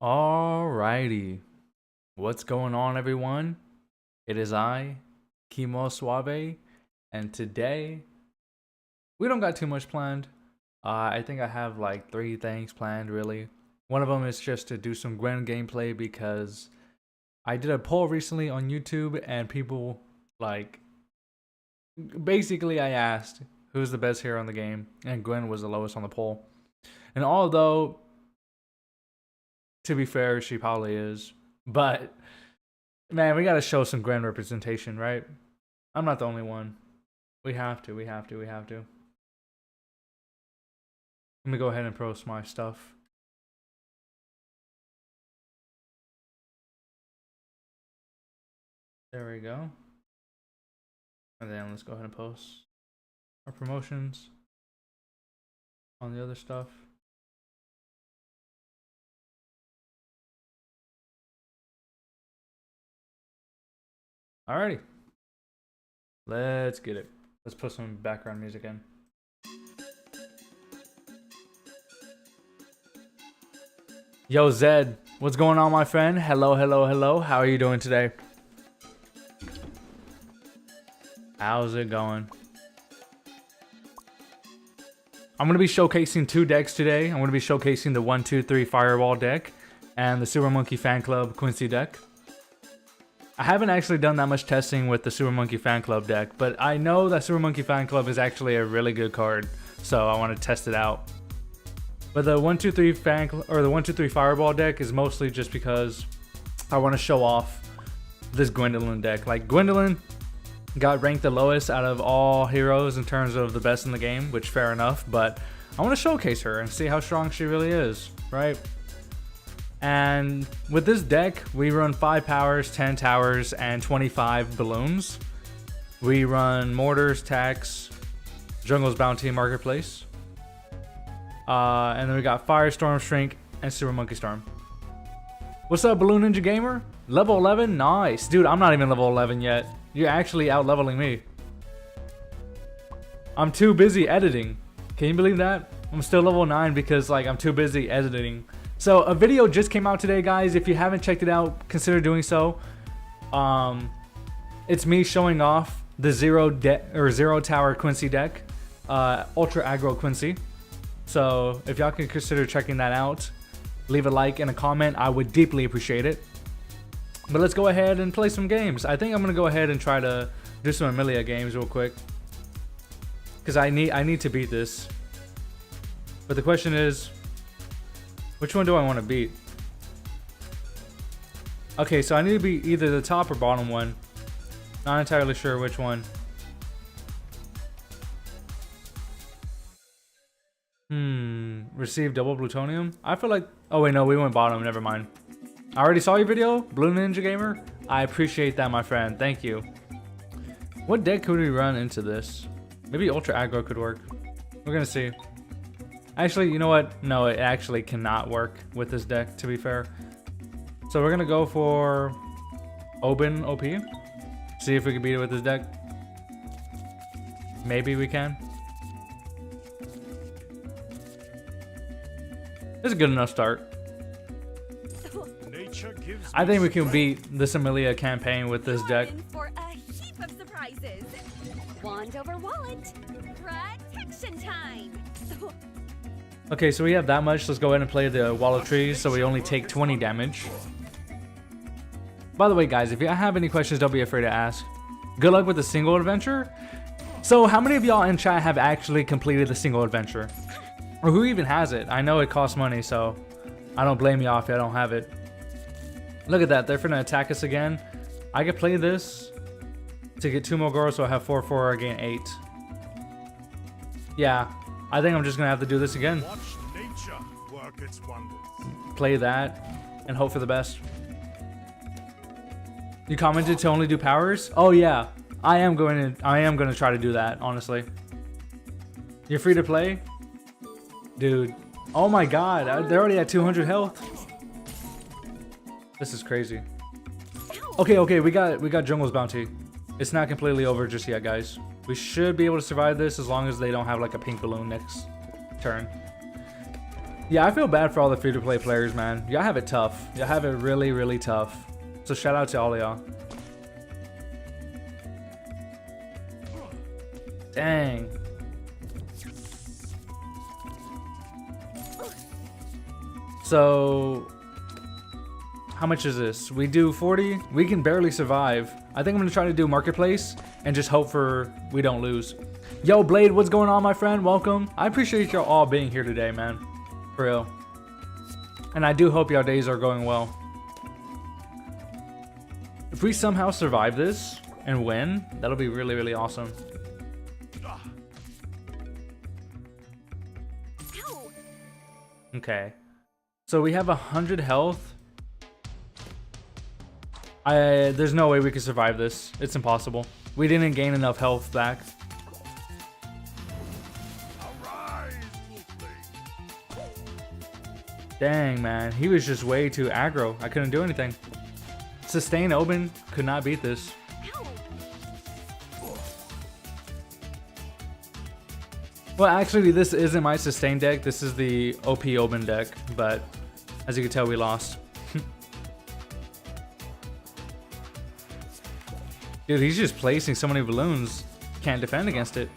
Alrighty, what's going on, everyone? It is I, Kimo Suave, and today we don't got too much planned. I think I have like 3 things planned, really. One of them is just to do some Gwen gameplay because I did a poll recently on YouTube and people basically I asked who's the best hero in the game, and Gwen was the lowest on the poll. And although, to be fair, she probably is, but man, we gotta show some Gwen representation, right? I'm not the only one. We have to. Let me go ahead and post my stuff. There we go. And then let's go ahead and post our promotions on the other stuff. Alrighty. Let's get it. Let's put some background music in. Yo, Zed, what's going on, my friend? Hello. How are you doing today? How's it going? I'm going to be showcasing 2 decks today. I'm going to be showcasing the 1-2-3 Fireball deck and the Super Monkey Fan Club Quincy deck. I haven't actually done that much testing with the Super Monkey Fan Club deck, but I know that Super Monkey Fan Club is actually a really good card, so I want to test it out. But the 1-2-3 the 1-2-3 Fireball deck is mostly just because I want to show off this Gwendolyn deck. Like, Gwendolyn got ranked the lowest out of all heroes in terms of the best in the game, which fair enough, but I want to showcase her and see how strong she really is, right? And with this deck, we run 5 powers, 10 towers, and 25 balloons. We run mortars, tax, jungle's bounty, marketplace. And then we got Firestorm, Shrink, and Super Monkey Storm. What's up, Balloon Ninja Gamer? Level 11? Nice. Dude, I'm not even level 11 yet. You're actually out-leveling me. I'm too busy editing. Can you believe that? I'm still level 9 because I'm too busy editing. So a video just came out today, guys. If you haven't checked it out, consider doing so. It's me showing off the zero tower Quincy deck, Ultra Aggro Quincy. So if y'all can consider checking that out, leave a like and a comment. I would deeply appreciate it. But let's go ahead and play some games. I think I'm gonna go ahead and try to do some Amelia games real quick, because I need to beat this. But the question is, which one do I want to beat? Okay, so I need to beat either the top or bottom one. Not entirely sure which one. Receive double plutonium? I feel like... Oh wait, no, we went bottom. Never mind. I already saw your video, Blue Ninja Gamer. I appreciate that, my friend. Thank you. What deck could we run into this? Maybe Ultra Aggro could work. We're gonna see. Actually, you know what? No, it actually cannot work with this deck, to be fair. So we're gonna go for Oben OP. See if we can beat it with this deck. Maybe we can. It's a good enough start. I think we can beat this Amelia campaign with this deck. For a heap of surprises. Wand over wallet. Protection time. Okay, so we have that much. Let's go ahead and play the Wall of Trees so we only take 20 damage. By the way, guys, if you have any questions, don't be afraid to ask. Good luck with the single adventure. So how many of y'all in chat have actually completed the single adventure? Or who even has it? I know it costs money, so I don't blame y'all if I don't have it. Look at that. They're finna attack us again. I could play this to get 2 more girls, so I have 4/4, I gain 8. Yeah, I think I'm just gonna have to do this again. Watch nature work its wonders. Play that and hope for the best. You commented to only do powers? Oh yeah, I am going to try to do that, honestly. You're free to play? Dude. Oh my god, they're already at 200 health. This is crazy. Okay, we got Jungle's Bounty. It's not completely over just yet, guys. We should be able to survive this as long as they don't have like a pink balloon next turn. Yeah, I feel bad for all the free-to-play players, man. Y'all have it tough. Y'all have it really, really tough. So shout out to all of y'all. Dang. So, how much is this? We do 40. We can barely survive. I think I'm gonna try to do marketplace and just hope for we don't lose. Yo, Blade, what's going on, my friend? Welcome. I appreciate y'all all being here today, man. For real. And I do hope y'all days are going well. If we somehow survive this and win, that'll be really, really awesome. Ow. Okay. So we have 100 health. There's no way we can survive this. It's impossible. We didn't gain enough health back. Arise, Wolfling. Dang, man. He was just way too aggro. I couldn't do anything. Sustain Oben could not beat this. Ow. Well, actually, this isn't my sustain deck. This is the OP Oben deck. But as you can tell, we lost. Dude, he's just placing so many balloons. Can't defend against it.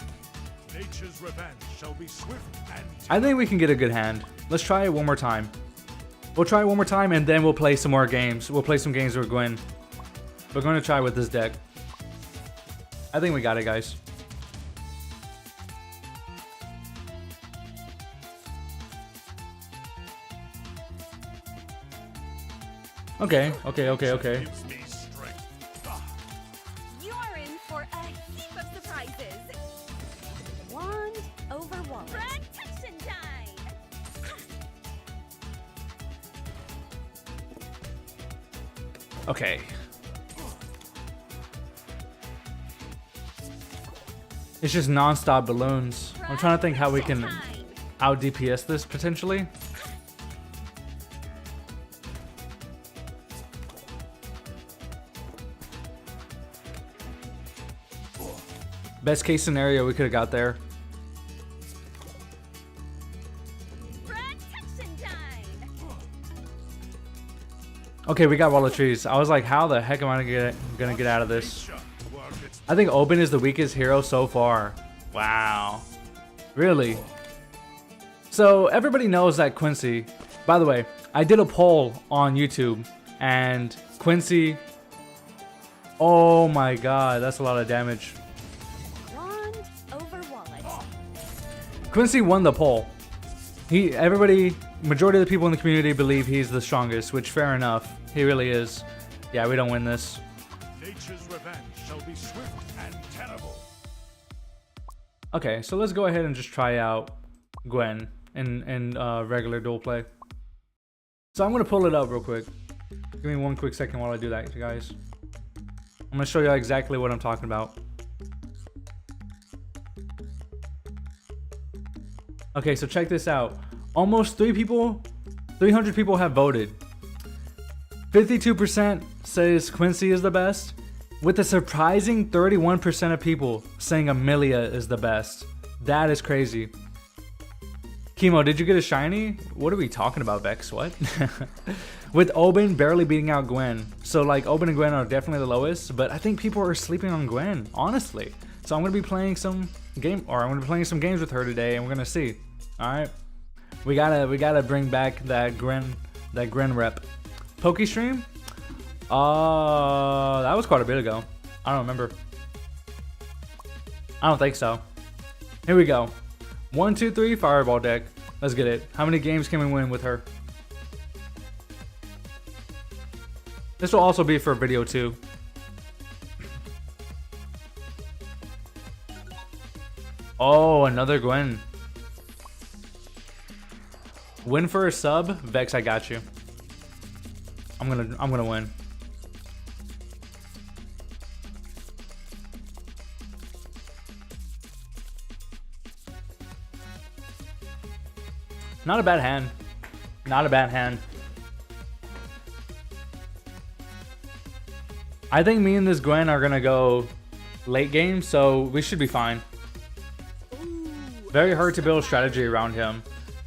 Nature's revenge shall be swift and I think we can get a good hand. Let's try it one more time. We'll try it one more time and then we'll play some more games. We'll play some games with Gwen. We're going to try with this deck. I think we got it, guys. Okay. gives me strength. You are in for a heap of surprises. Wand over wallet. Protection time. Okay. It's just non-stop balloons. I'm trying to think how we can Protection time. out DPS this potentially. Best case scenario, we could have got there. Protection time. Okay, we got Wall of Trees. I was like, how the heck am I gonna get out of this? Nature work its I think Oben is the weakest hero so far. Wow. Really? So everybody knows that Quincy, by the way, I did a poll on YouTube and Quincy, oh my god, that's a lot of damage. Wand over wallet. Quincy won the poll. Majority of the people in the community believe he's the strongest, which fair enough. He really is. Yeah, we don't win this. nature's revenge shall be swift and terrible. Okay, so let's go ahead and just try out Gwen in regular dual play. So I'm gonna pull it up real quick. Give me one quick second while I do that, you guys. I'm gonna show you exactly what I'm talking about. Okay, so check this out. Almost 300 people have voted. 52% says Quincy is the best, with a surprising 31% of people saying Amelia is the best. That is crazy. Chemo, did you get a shiny? What are we talking about, Vex? What? With Oben barely beating out Gwen. So like Oben and Gwen are definitely the lowest, but I think people are sleeping on Gwen, honestly. So I'm gonna be playing some some games with her today, and we're gonna see. Alright. We gotta bring back that Gwen rep. Pokestream? That was quite a bit ago. I don't remember. I don't think so. Here we go. 1, 2, 3, Fireball deck. Let's get it. How many games can we win with her? This will also be for video too. Oh, another Gwen. Win for a sub? Vex, I got you. I'm gonna win. Not a bad hand. Not a bad hand. I think me and this Gwen are gonna go late game, so we should be fine. Very hard to build strategy around him.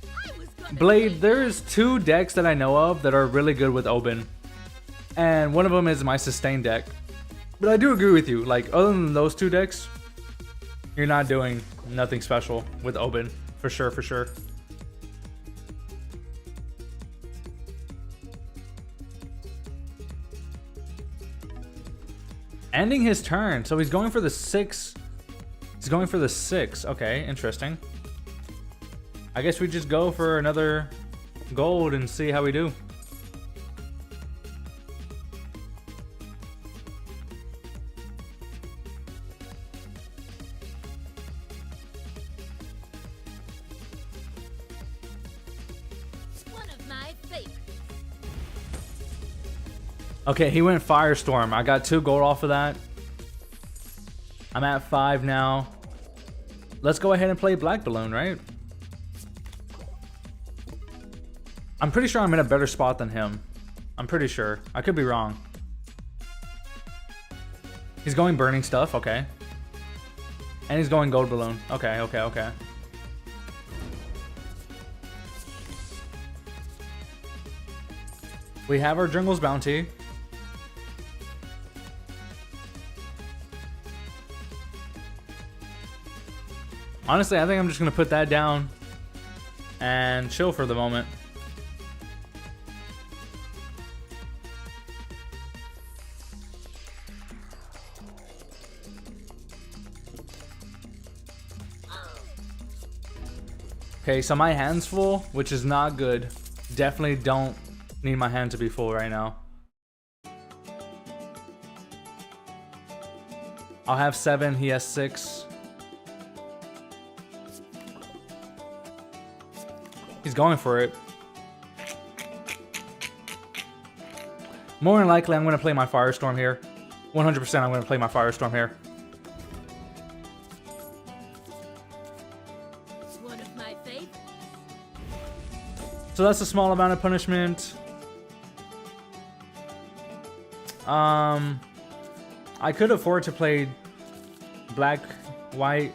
I was Blade, there's 2 decks that I know of that are really good with Oben. And one of them is my sustain deck. But I do agree with you, like, other than those 2 decks, you're not doing nothing special with Oben. For sure, for sure. Ending his turn, so he's going for the 6. He's going for the 6. Okay, interesting. I guess we just go for another gold and see how we do. One of my favorites. Okay, he went Firestorm. I got 2 gold off of that. I'm at 5 now. Let's go ahead and play Black Balloon, right? I'm pretty sure I'm in a better spot than him. I'm pretty sure. I could be wrong. He's going Burning Stuff, okay. And he's going Gold Balloon. Okay, okay, okay. We have our Jungle's Bounty. Honestly, I think I'm just gonna put that down and chill for the moment. Okay, so my hand's full, which is not good. Definitely don't need my hand to be full right now. I'll have 7, he has 6. He's going for it. More than likely, I'm going to play my Firestorm here. 100% I'm going to play my Firestorm here. One of my favorites. So that's a small amount of punishment. I could afford to play black, white,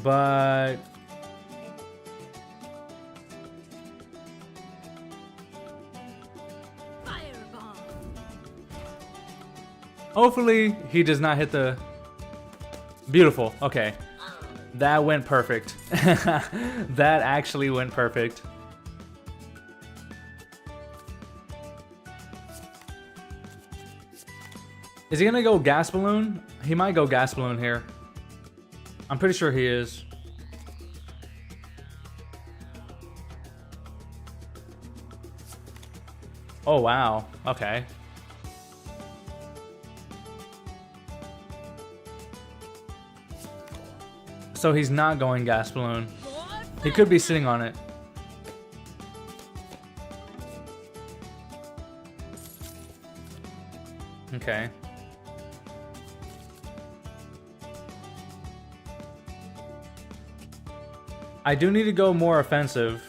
but Fireball. hopefully he does not hit the... Beautiful. Okay. That went perfect. That actually went perfect. Is he gonna go Gas Balloon? He might go Gas Balloon here. I'm pretty sure he is. Oh wow, okay. So he's not going Gas Balloon. He could be sitting on it. Okay. I do need to go more offensive.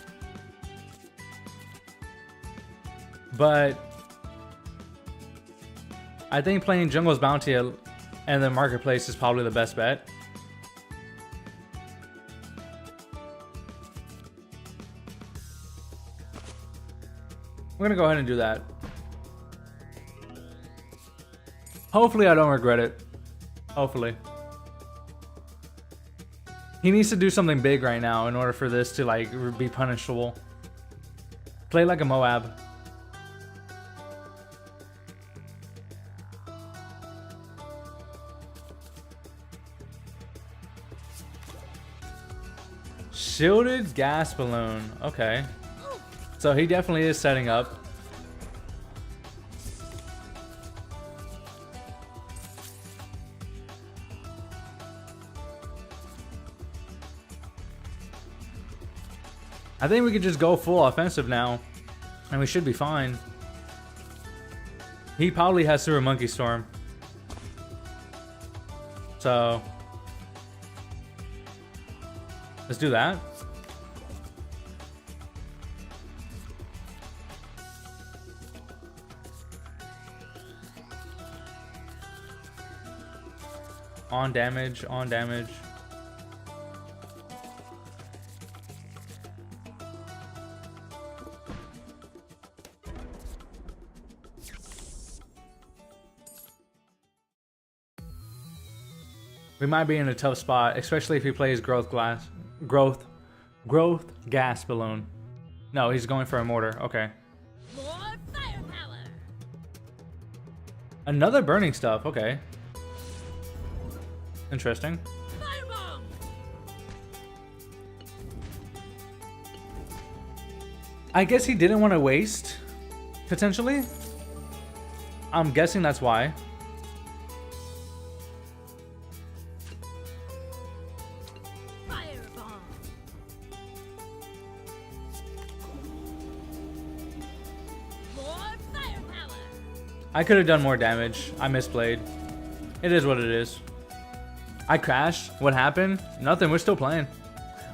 But I think playing Jungle's Bounty and the Marketplace is probably the best bet. We're gonna go ahead and do that. Hopefully I don't regret it. Hopefully. He needs to do something big right now in order for this to like be punishable. Play like a Moab. Shielded Gas Balloon. Okay. So he definitely is setting up. I think we could just go full offensive now, and we should be fine. He probably has Super Monkey Storm. So let's do that. On damage, on damage. We might be in a tough spot, especially if he plays growth gas balloon. No, he's going for a mortar. Okay. More firepower. Another burning stuff. Okay. Interesting. Firebomb. I guess he didn't want to waste, potentially. I'm guessing that's why. Firebomb. More firepower. I could have done more damage. I misplayed. It is what it is. I crashed. What happened? Nothing. We're still playing.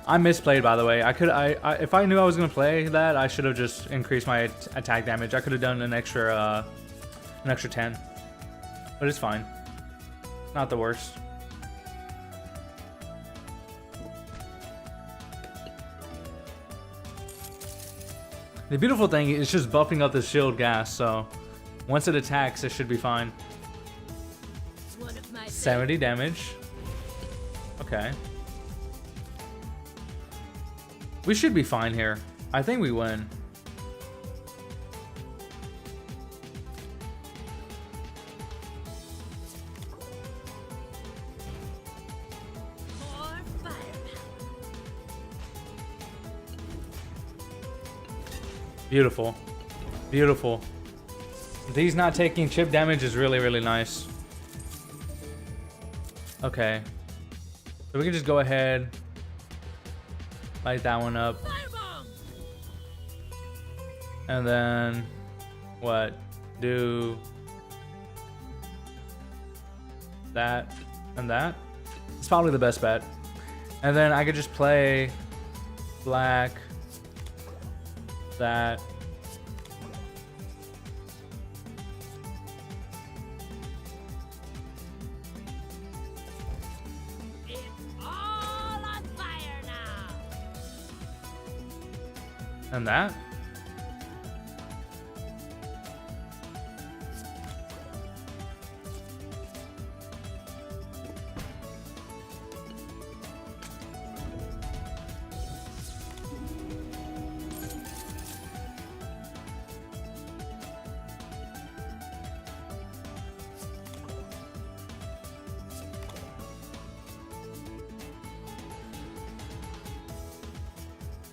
I misplayed, by the way. If I knew I was gonna play that, I should have just increased my attack damage. I could have done an extra 10, but it's fine. Not the worst. The beautiful thing is just buffing up the shield gas, so once it attacks, it should be fine. One of my 70 damage. Okay. We should be fine here. I think we win. More firepower. Beautiful. Beautiful. These not taking chip damage is really, really nice. Okay. So we can just go ahead. Light that one up. Firebomb. And then what? Do that and that. It's probably the best bet. And then I could just play black, that. It's all on fire now. And that.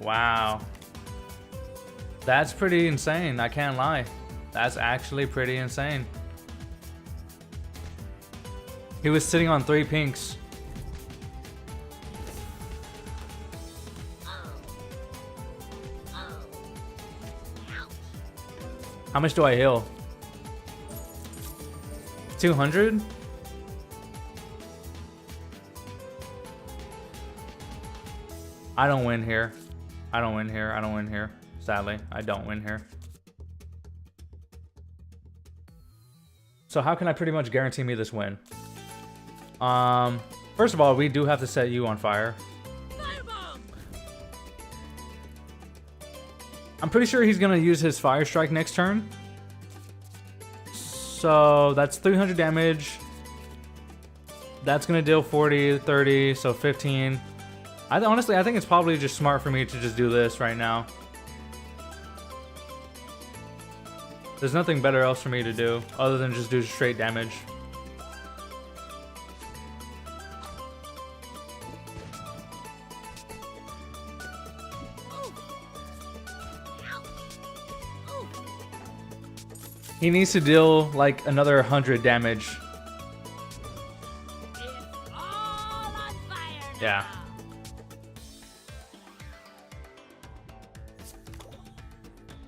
Wow. That's pretty insane. I can't lie. That's actually pretty insane. He was sitting on 3 pinks. How much do I heal? 200? I don't win here. I don't win here. I don't win here. Sadly, I don't win here. So how can I pretty much guarantee me this win? First of all, we do have to set you on fire. Firebomb. I'm pretty sure he's gonna use his fire strike next turn. So that's 300 damage. That's gonna deal 40, 30, so 15. Honestly, I think it's probably just smart for me to just do this right now. There's nothing better else for me to do other than just do straight damage. He needs to deal like another 100 damage. It's all on fire now. Yeah.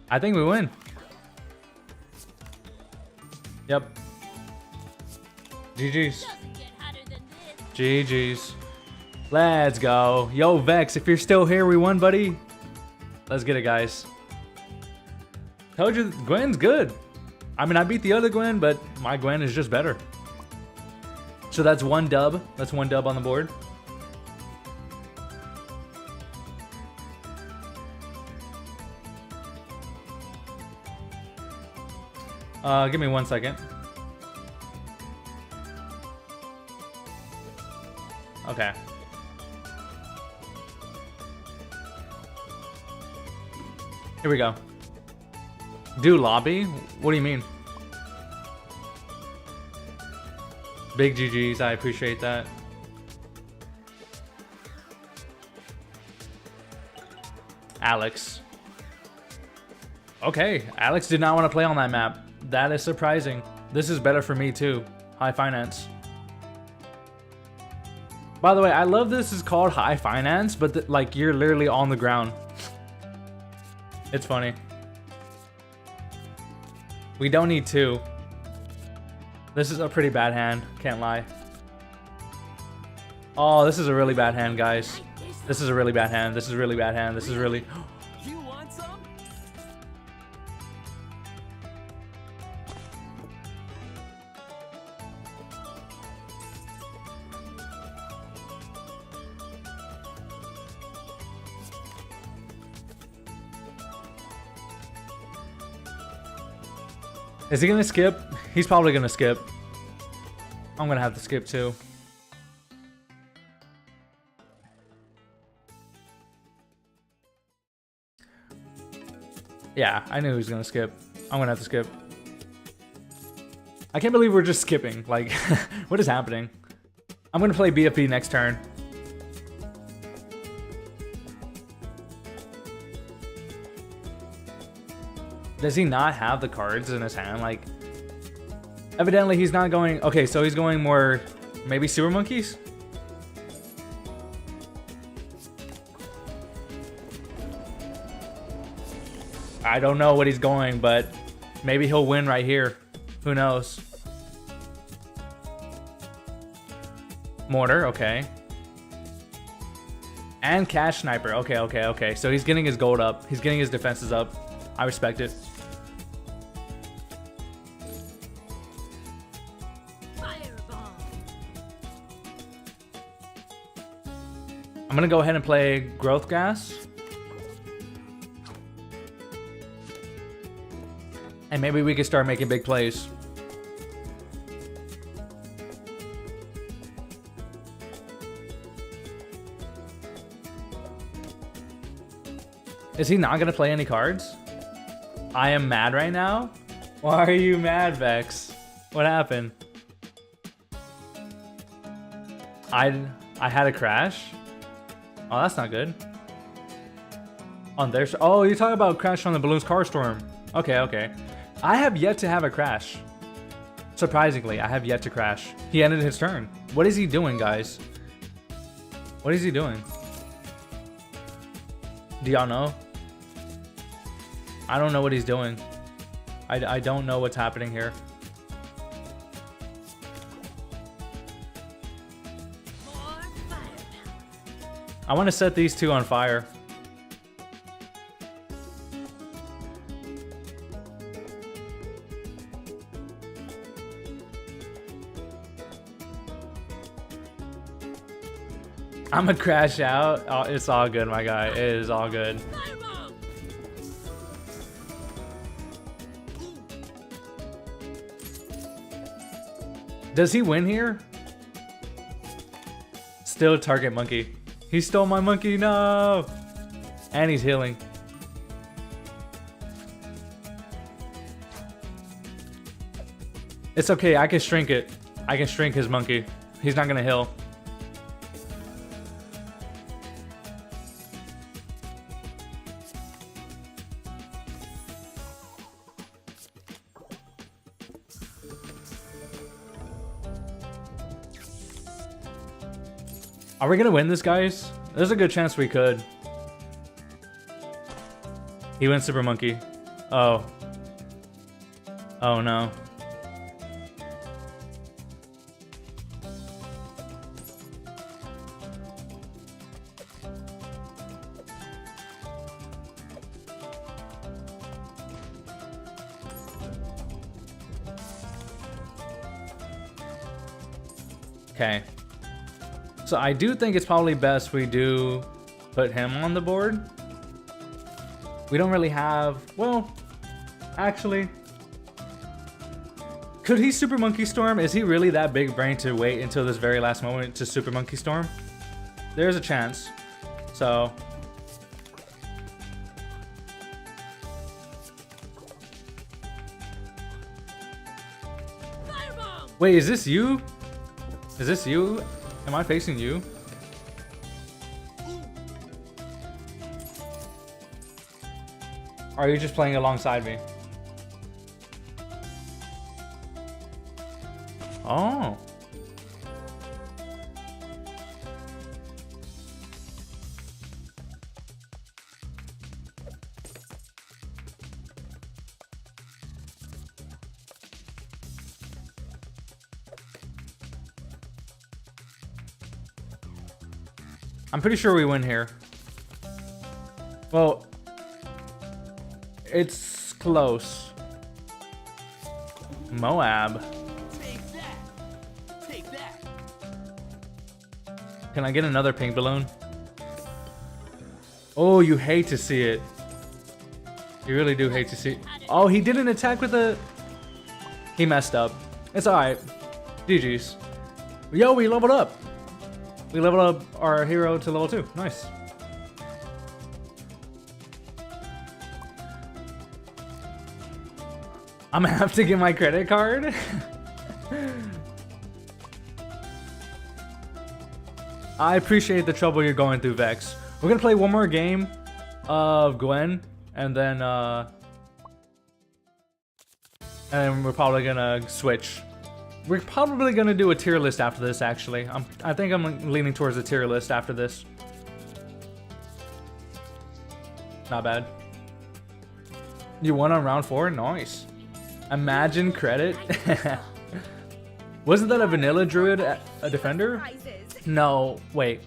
I think we win. Yep. GG's. Doesn't get hotter than this. GG's. Let's go. Yo, Vex, if you're still here, we won, buddy. Let's get it, guys. Told you, Gwen's good. I mean, I beat the other Gwen, but my Gwen is just better. So that's 1 dub. That's 1 dub on the board. Give me 1 second. Okay. Here we go. Do lobby? What do you mean? Big GG's, I appreciate that. Alex. Okay, Alex did not want to play on that map. That is surprising. This is better for me too. High finance. By the way, I love this is called high finance, but like you're literally on the ground. It's funny. We don't need two. This is a pretty bad hand, can't lie. Oh, this is a really bad hand, guys. This is a really bad hand. This is a really bad hand. This is really... You want some? Is he gonna skip? He's probably gonna skip. I'm gonna have to skip too. Yeah, I knew he was gonna skip. I'm gonna have to skip. I can't believe we're just skipping. Like, what is happening? I'm gonna play BFP next turn. Does he not have the cards in his hand? Like, evidently he's not going... Okay, so he's going more... Maybe Sewer Monkeys? I don't know what he's going, but maybe he'll win right here. Who knows? Mortar, okay. And Cash Sniper. Okay, okay, okay. So he's getting his gold up. He's getting his defenses up. I respect it. Fireball. I'm gonna go ahead and play Growth Gas. And maybe we can start making big plays. Is he not gonna play any cards? I am mad right now? Why are you mad, Vex? What happened? I had a crash? Oh, that's not good. On their... Oh, you're talking about crash on the Bloons car storm. Okay, okay. I have yet to have a crash. Surprisingly, I have yet to crash. He ended his turn. What is he doing, guys? What is he doing? Do y'all know? I don't know what he's doing. I don't know what's happening here. More firepower. I want to set these two on fire. I'm gonna crash out. Oh, it's all good, my guy. It is all good. Fireball. Does he win here? Still target monkey. He stole my monkey, no! And he's healing. It's okay, I can shrink it. I can shrink his monkey. He's not gonna heal. Are we gonna win this, guys? There's a good chance we could. He went Super Monkey. Oh. Oh no. Okay. So I do think it's probably best we do put him on the board. We don't really have, well, actually, Could he Super Monkey Storm? Is he really that big brain to wait until this very last moment to Super Monkey Storm? There's a chance. So... Wait, is this you? Is this you? Am I facing you? Or are you just playing alongside me? Oh. I'm pretty sure we win here. Well, it's close. Moab. Take that. Take that. Can I get another pink balloon? Oh, you hate to see it. You really do hate to see it. Oh, he didn't attack with the... He messed up. It's alright. GG's. Yo, we leveled up. We leveled up our hero to level 2. Nice. I'm gonna have to get my credit card. I appreciate the trouble you're going through, Vex. We're gonna play one more game of Gwen, and then we're probably gonna switch. We're probably gonna do a tier list after this. Actually, I think I'm leaning towards the tier list after this. Not bad. You won on round 4. Nice. Imagine credit. Wasn't that a vanilla druid, a defender? No, wait.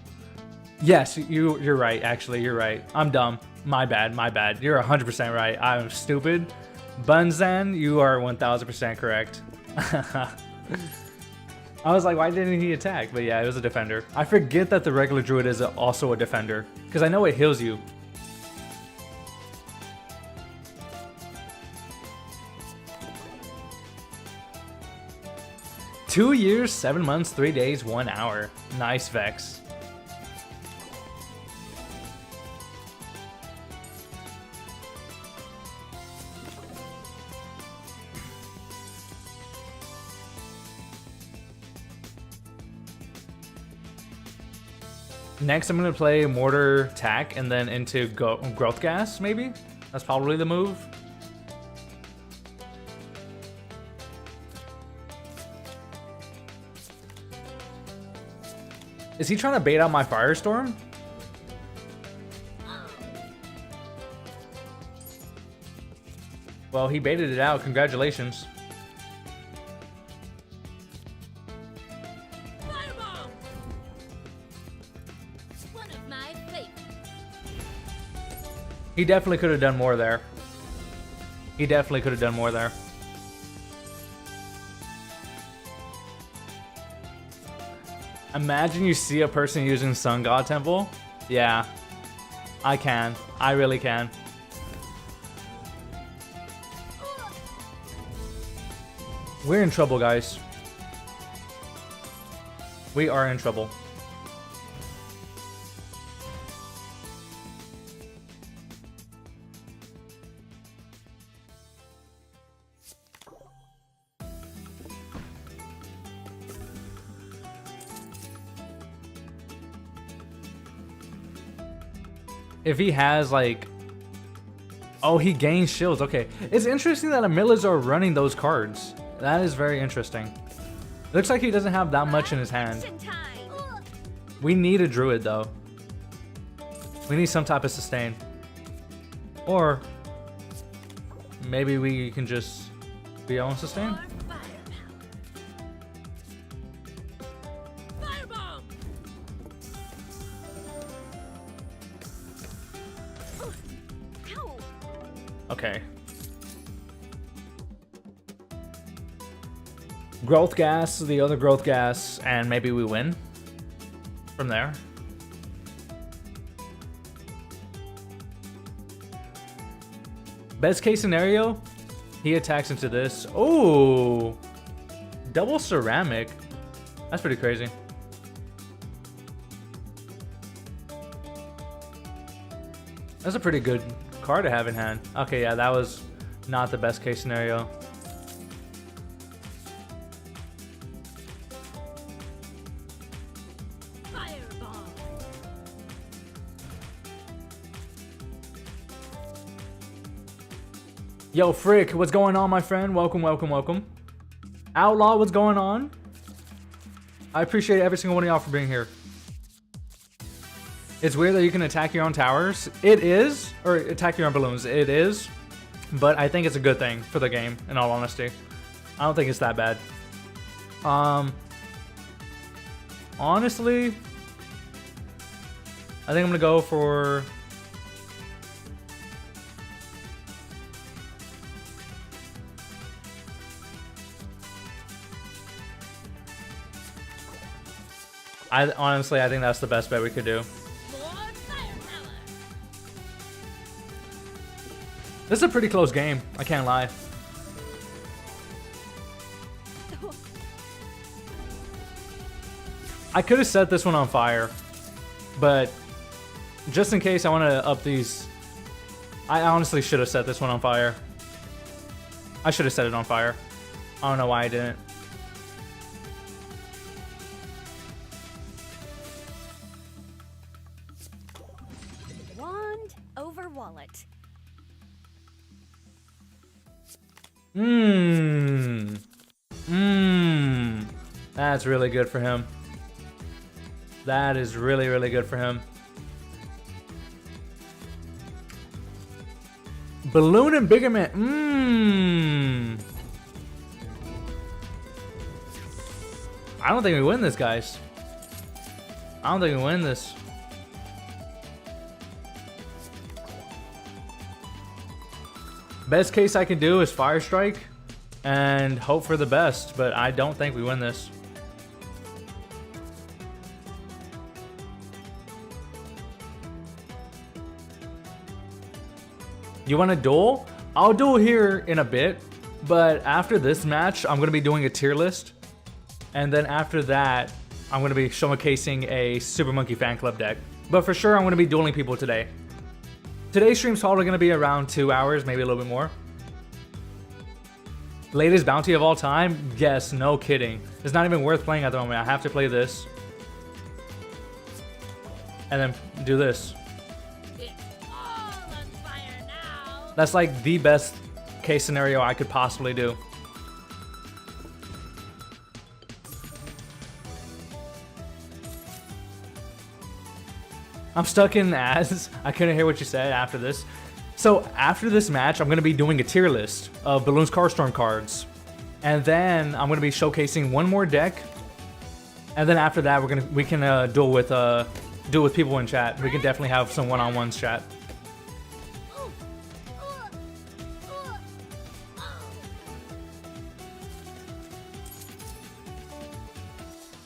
Yes, you're right. Actually, you're right. I'm dumb. My bad. My bad. You're 100% right. I'm stupid. Bunzan, you are 1000% correct. I was like, why didn't he attack? But yeah, it was a defender. I forget that the regular druid is also a defender because I know it heals you. Two years, 7 months, 3 days, 1 hour. Nice, Vex. Next, I'm going to play Mortar Tack and then into Growth Gas, maybe? That's probably the move. Is he trying to bait out my Firestorm? Well, he baited it out. Congratulations. Fireball! One of my favorites. He definitely could have done more there. He definitely could have done more there. Imagine you see a person using Sun God Temple. Yeah, I can. I really can. We're in trouble, guys. We are in trouble. If he has like, oh, he gains shields. Okay, it's interesting that Amilas are running those cards. That is very interesting. Looks like he doesn't have that much in his hand. We need a druid though. We need some type of sustain. Or maybe we can just be on sustain. Okay. Growth gas, the other growth gas, and maybe we win from there. Best case scenario, he attacks into this. Oh, Double ceramic. That's pretty crazy. That's a pretty good card to have in hand. Okay, yeah, that was not the best case scenario. Fireball. Yo, Frick, what's going on, my friend? Welcome, welcome, welcome. Outlaw, what's going on? I appreciate every single one of y'all for being here. It's weird that you can attack your own towers. It is, or attack your own balloons. It is, but I think it's a good thing for the game, in all honesty. I don't think it's that bad. Honestly, I think I'm gonna go for... Honestly, I think that's the best bet we could do. More firepower. This is a pretty close game, I can't lie. I could have set this one on fire, but just in case I want to up these, I honestly should have set this one on fire. I should have set it on fire. I don't know why I didn't. Wand over wallet. That's really good for him. That is really, really good for him. Balloon and Bigger Man. I don't think we win this, guys. I don't think we win this. Best case I can do is Fire Strike and hope for the best, but I don't think we win this. You want a duel? I'll duel here in a bit, but after this match, I'm going to be doing a tier list. And then after that, I'm going to be showcasing a Super Monkey Fan Club deck. But for sure, I'm going to be dueling people today. Today's stream's probably going to be around 2 hours, maybe a little bit more. Latest bounty of all time? Yes, no kidding. It's not even worth playing at the moment. I have to play this. And then do this. It's all on fire now. That's like the best case scenario I could possibly do. I'm stuck in as. I couldn't hear what you said after this. So after this match, I'm going to be doing a tier list of Bloons Card Storm cards. And then I'm going to be showcasing one more deck. And then after that, we can duel with people in chat. We can definitely have some one-on-ones chat.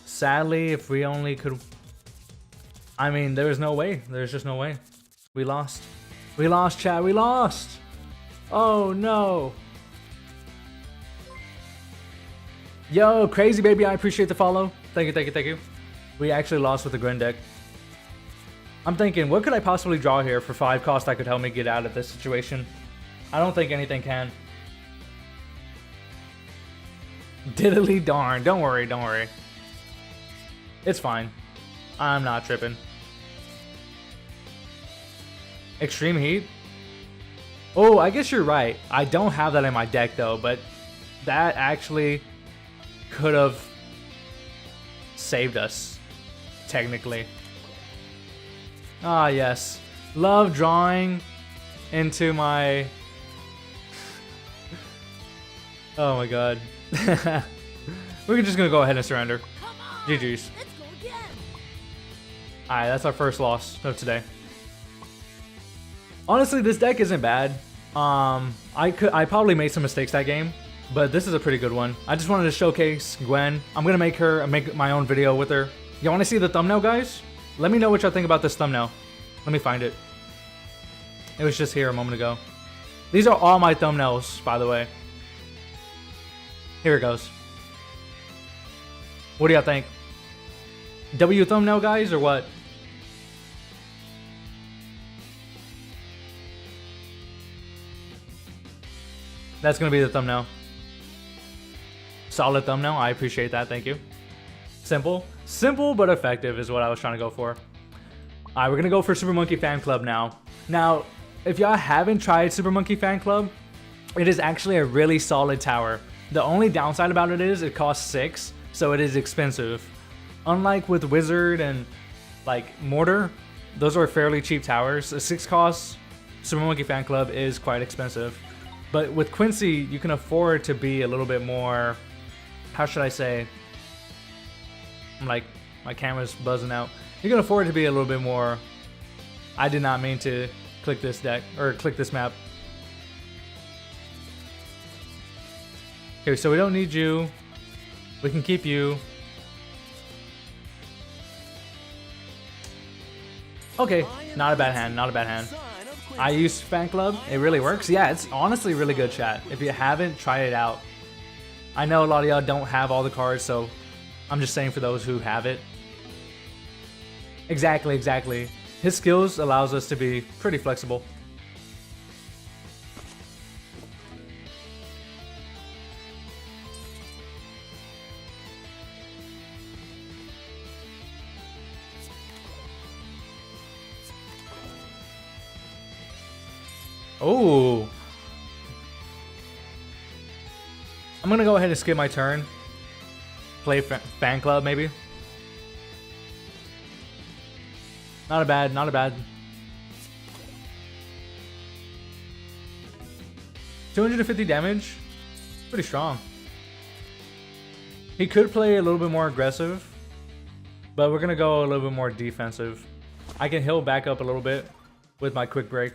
Sadly, if we only could... I mean, there's no way. There's just no way. We lost. We lost, chat. We lost. Oh, no. Yo, Crazy Baby, I appreciate the follow. Thank you, thank you, thank you. We actually lost with the Gwen deck. I'm thinking, what could I possibly draw here for 5 cost that could help me get out of this situation? I don't think anything can. Diddly darn. Don't worry, don't worry. It's fine. I'm not tripping. Extreme Heat? Oh, I guess you're right. I don't have that in my deck though, but that actually could have saved us, technically. Ah, yes. Love drawing into my... Oh my god. We're just gonna go ahead and surrender. GG's. Let's go again. Alright, that's our first loss of today. Honestly, this deck isn't bad. I probably made some mistakes that game, but this is a pretty good one. I just wanted to showcase Gwen. I'm gonna make my own video with her. You want to see the thumbnail, guys? Let me know what y'all think about this thumbnail. Let me find it. It was just here a moment ago. These are all my thumbnails, by the way. Here it goes. What do y'all think? W thumbnail, guys, or what? That's gonna be the thumbnail. Solid thumbnail. I appreciate that. Thank you. Simple. Simple but effective is what I was trying to go for. Alright, we're gonna go for Super Monkey Fan Club now. Now, if y'all haven't tried Super Monkey Fan Club, it is actually a really solid tower. The only downside about it is it costs 6, so it is expensive. Unlike with Wizard and like Mortar, those are fairly cheap towers. A 6 cost Super Monkey Fan Club is quite expensive. But with Quincy, you can afford to be a little bit more, how should I say? I'm like, my camera's buzzing out. You can afford to be a little bit more, I did not mean to click this deck, or click this map. Okay, so we don't need you. We can keep you. Okay, not a bad hand, not a bad hand. I use Fan Club, it really works. Yeah, it's honestly really good, chat. If you haven't, try it out. I know a lot of y'all don't have all the cards, so I'm just saying for those who have it. Exactly, exactly. His skills allows us to be pretty flexible. Oh, I'm gonna go ahead and skip my turn. Play Fan Club, maybe. Not a bad, not a bad. 250 damage, pretty strong. He could play a little bit more aggressive, but we're gonna go a little bit more defensive. I can heal back up a little bit with my quick break.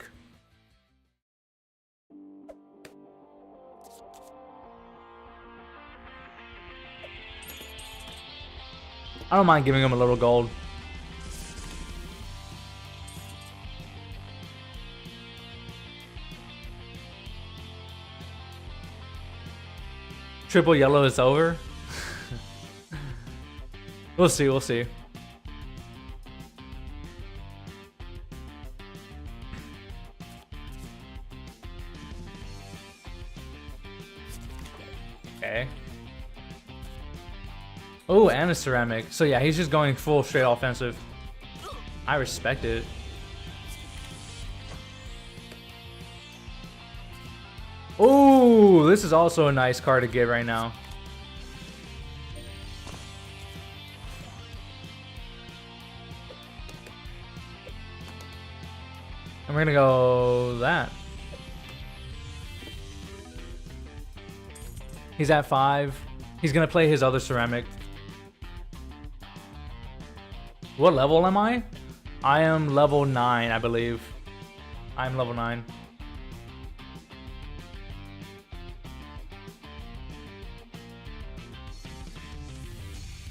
I don't mind giving him a little gold. Triple yellow is over. We'll see, we'll see. Okay. Oh, and a ceramic. So yeah, he's just going full straight offensive. I respect it. Oh, this is also a nice card to get right now. And we're gonna go that. He's at 5. He's gonna play his other ceramic. What level am I? I am level 9, I believe. I'm level 9.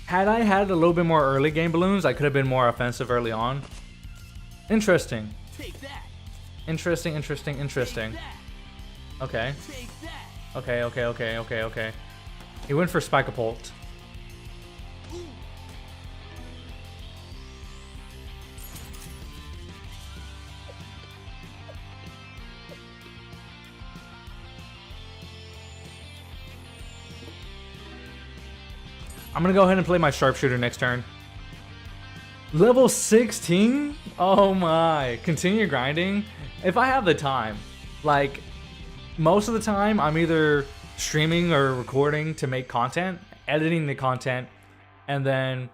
Had I had a little bit more early game balloons, I could have been more offensive early on. Interesting. Take that. Interesting, interesting, interesting. Okay. Take that. Okay, okay, okay, okay, okay. He went for Spike-a-Pult. I'm gonna go ahead and play my Sharpshooter next turn. Level 16? Oh my. Continue grinding. If I have the time. Like, most of the time, I'm either streaming or recording to make content, editing the content, and then,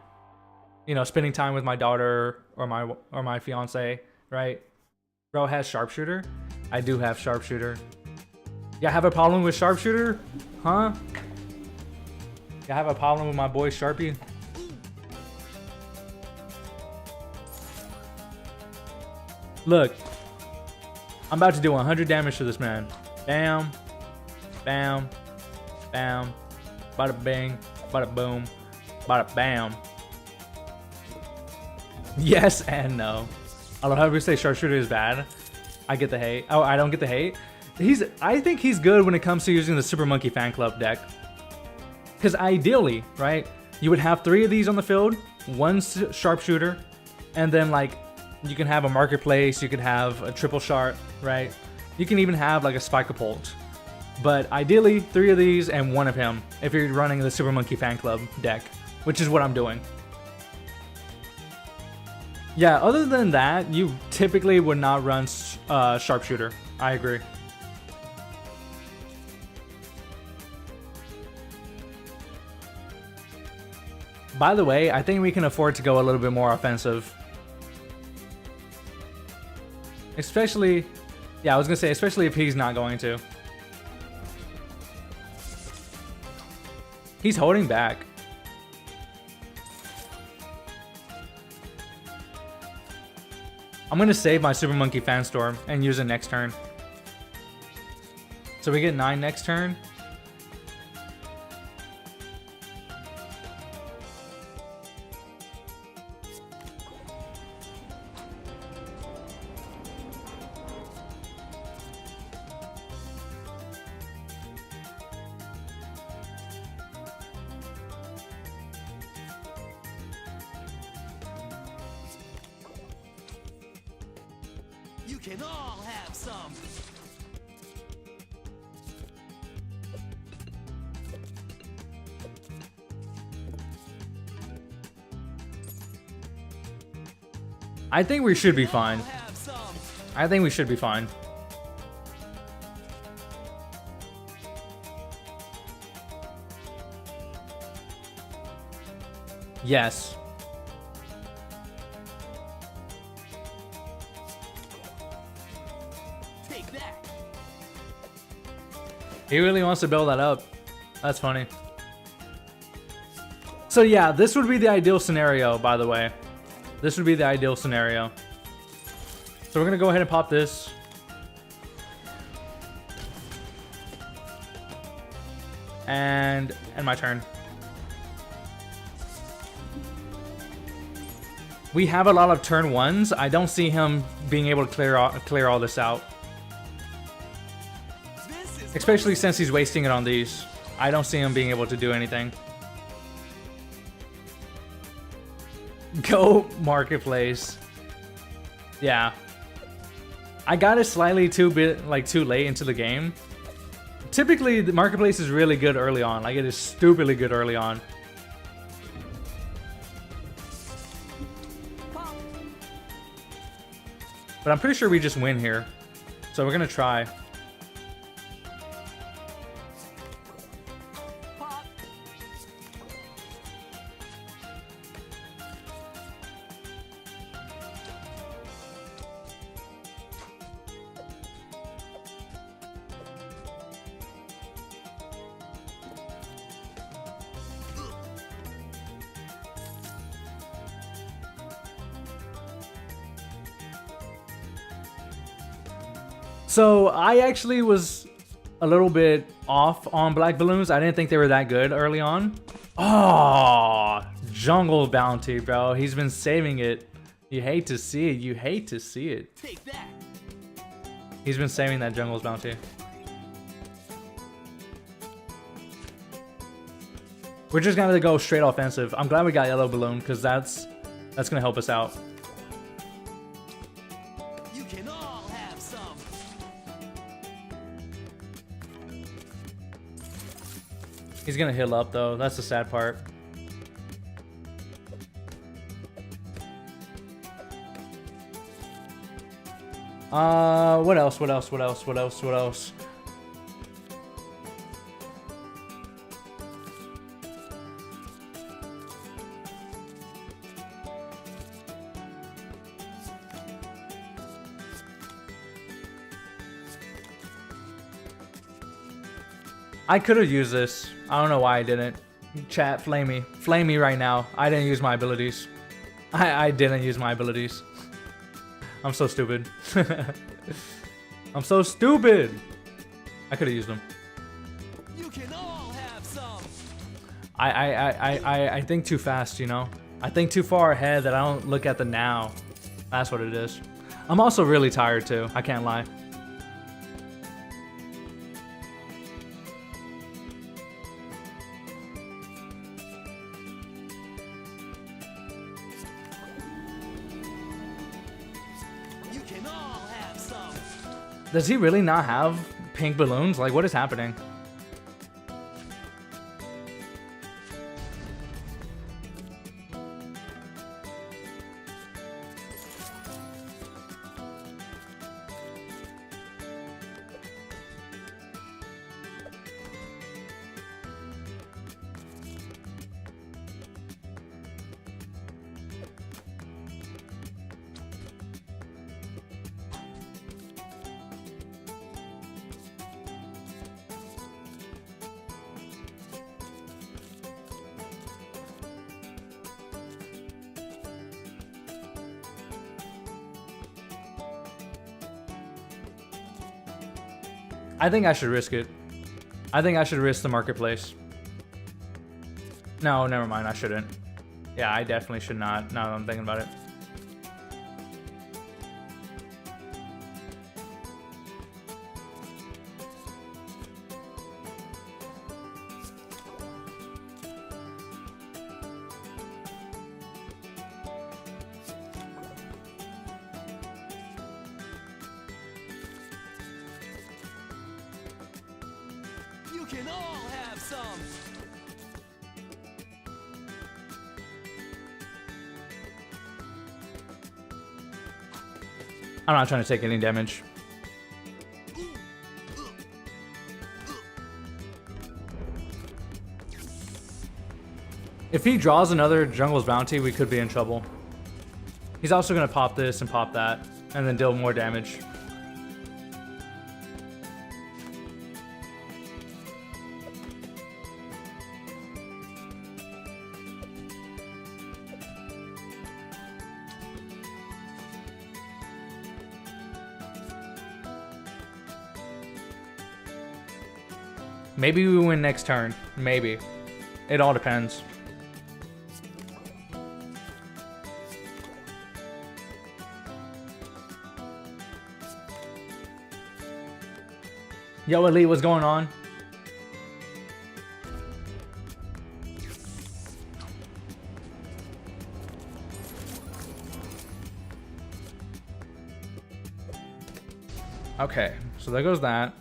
you know, spending time with my daughter or my fiance, right? Bro has Sharpshooter? I do have Sharpshooter. Yeah, have a problem with Sharpshooter? Huh? I have a problem with my boy Sharpie. Look, I'm about to do 100 damage to this man. Bam, bam, bam, bada bang, bada boom, bada bam. Yes and no. I love how we say Sharpshooter is bad. I get the hate. Oh, I don't get the hate. I think he's good when it comes to using the Super Monkey Fan Club deck. Because ideally, right, you would have 3 of these on the field, 1 sharpshooter, and then like you can have a marketplace, you could have a triple shot, right? You can even have like a spike-a-pult. But ideally, 3 of these and 1 of him if you're running the Super Monkey Fan Club deck, which is what I'm doing. Yeah, other than that, you typically would not run sharpshooter. I agree. By the way, I think we can afford to go a little bit more offensive. Especially, yeah, I was gonna say, especially if he's not going to. He's holding back. I'm gonna save my Super Monkey Fan Storm and use it next turn. So we get 9 next turn. You can all have some. I think we should be fine. All have some. I think we should be fine. Yes. Take that. He really wants to build that up. That's funny. So yeah, this would be the ideal scenario, by the way. This would be the ideal scenario. So we're gonna go ahead and pop this. And my turn. We have a lot of turn 1s. I don't see him being able to clear all this out. This is Especially since he's wasting it on these. I don't see him being able to do anything. Go marketplace. Yeah. I got it slightly too late into the game. Typically the marketplace is really good early on. Like it is stupidly good early on. pop. But I'm pretty sure we just win here. So we're gonna try. Pop. So I actually was a little bit off on black balloons. I didn't think they were that good early on. Oh, jungle bounty, bro. He's been saving it. You hate to see it. You hate to see it. Take that. He's been saving that jungle's bounty. We're just gonna go straight offensive. I'm glad we got yellow balloon because that's gonna help us out. You can all have some. He's gonna heal up though. That's the sad part. What else? What else? What else? What else? What else? I could have used this. I don't know why I didn't. Chat, flame me. Flame me right now. I didn't use my abilities. I didn't use my abilities. I'm so stupid. I'm so stupid. I could have used them. You can all have some. I think too fast, you know? I think too far ahead that I don't look at the now. That's what it is. I'm also really tired too. I can't lie. Does he really not have pink balloons? Like, what is happening? I think I should risk it. I think I should risk the marketplace. No, never mind. I shouldn't. Yeah, I definitely should not, now that I'm thinking about it. You can all have some. I'm not trying to take any damage. If he draws another Jungle's Bounty, we could be in trouble. He's also going to pop this and pop that, and then deal more damage. Maybe we win next turn. Maybe. It all depends. Yo, Elite, what's going on? Okay, so there goes that.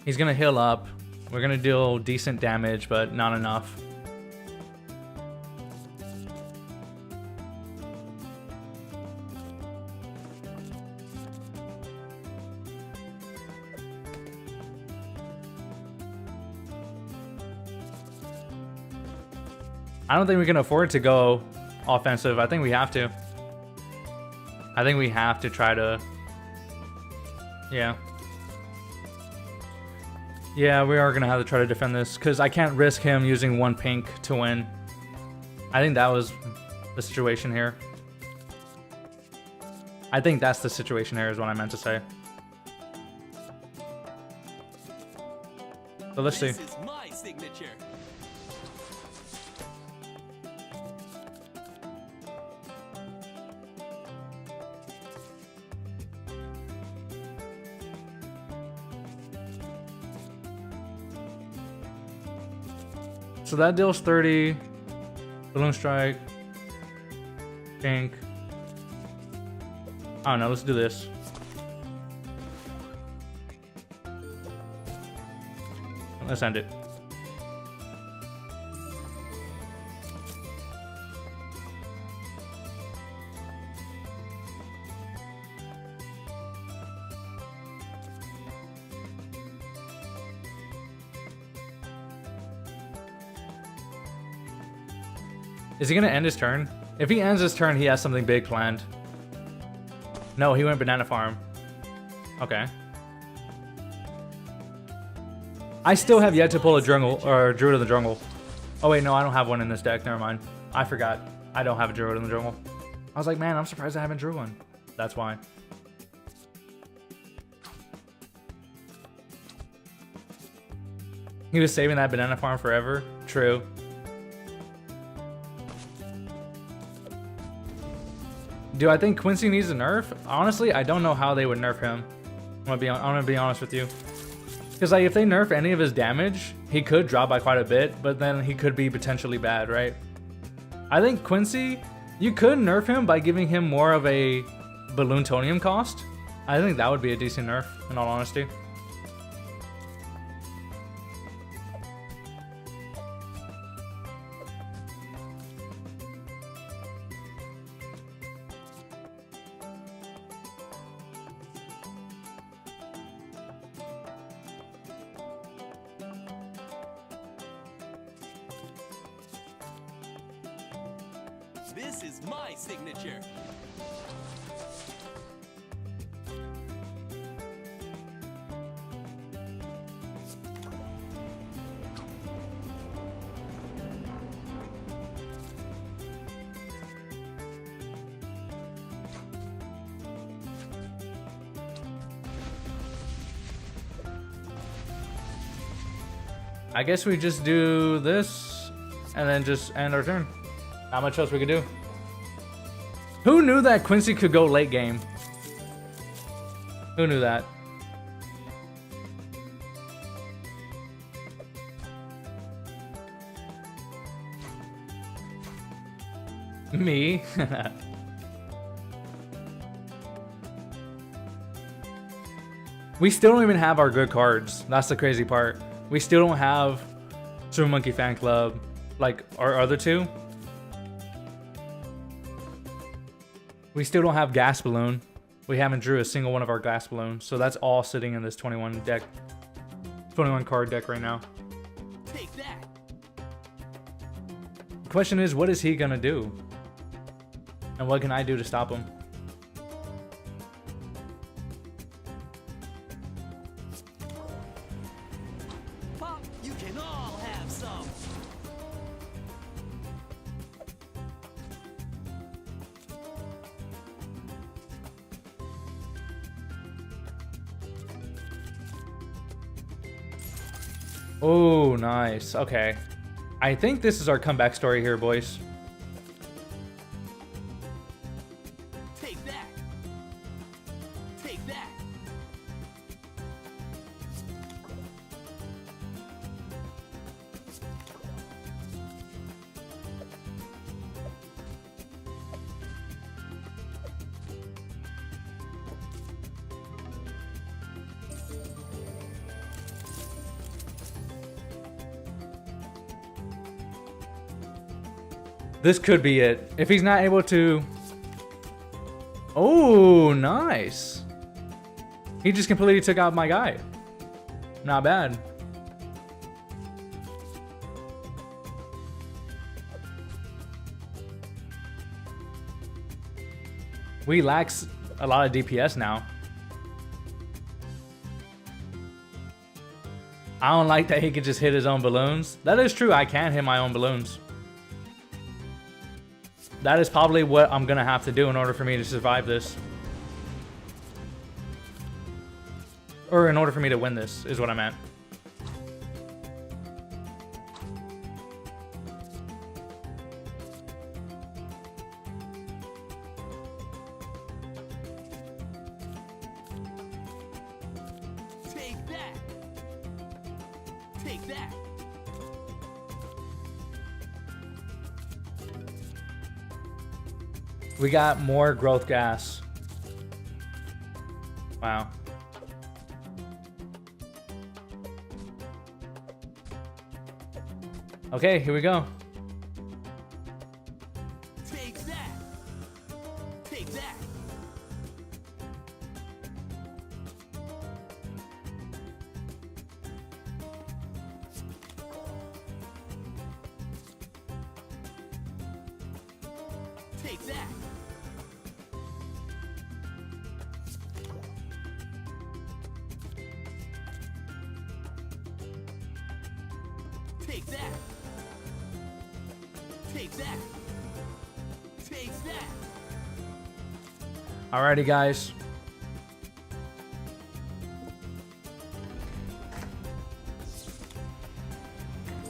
He's gonna heal up. We're gonna deal decent damage, but not enough. I don't think we can afford to go offensive. I think we have to. I think we have to try to... Yeah. Yeah, we are going to have to try to defend this, because I can't risk him using one pink to win. I think that was the situation here. I think that's the situation here is what I meant to say. So let's see. This is my signature. So that deals 30. Balloon Strike. Pink. I don't know, let's do this. Let's end it. Is he gonna end his turn? If he ends his turn, he has something big planned. No, he went Banana Farm. Okay. I still have yet to pull a jungle or Druid of the Jungle. Oh wait, no, I don't have one in this deck. Never mind. I forgot. I don't have a Druid in the Jungle. I was like, man, I'm surprised I haven't drew one. That's why. He was saving that Banana Farm forever. True. Do I think Quincy needs a nerf? Honestly, I don't know how they would nerf him. I'm gonna be honest with you. Because like, if they nerf any of his damage, he could drop by quite a bit, but then he could be potentially bad, right? I think Quincy, you could nerf him by giving him more of a Balloon-tonium cost. I think that would be a decent nerf, in all honesty. This is my signature. I guess we just do this and then just end our turn. Not much else we could do. Who knew that Quincy could go late game? Who knew that? Me? We still don't even have our good cards. That's the crazy part. We still don't have Super Monkey Fan Club like our other two. We still don't have Gas Balloon. We haven't drew a single one of our Gas Balloons. So that's all sitting in this 21 deck. 21 card deck right now. Take that. The question is, what is he gonna do? And what can I do to stop him? Pop, you can all have some. Oh, nice. Okay. I think this is our comeback story here, boys. Take that. Take that. This could be it. If he's not able to... Oh, nice. He just completely took out my guy. Not bad. We lack a lot of DPS now. I don't like that he can just hit his own balloons. That is true, I can hit my own balloons. That is probably what I'm gonna have to do in order for me to survive this. Or in order for me to win this, is what I meant. Take that. Take that. We got more growth gas. Wow. Okay, here we go. Take that. Take that. Take that. Take that. Take that. Take that. Alrighty, guys.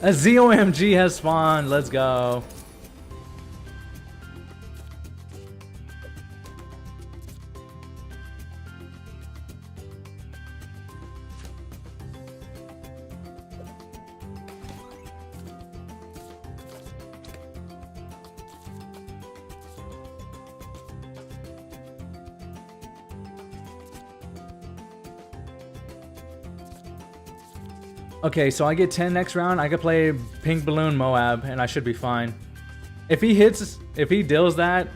A ZOMG has spawned. Let's go. Okay, so I get 10 next round. I could play Pink Balloon Moab, and I should be fine. If he hits, if he deals that,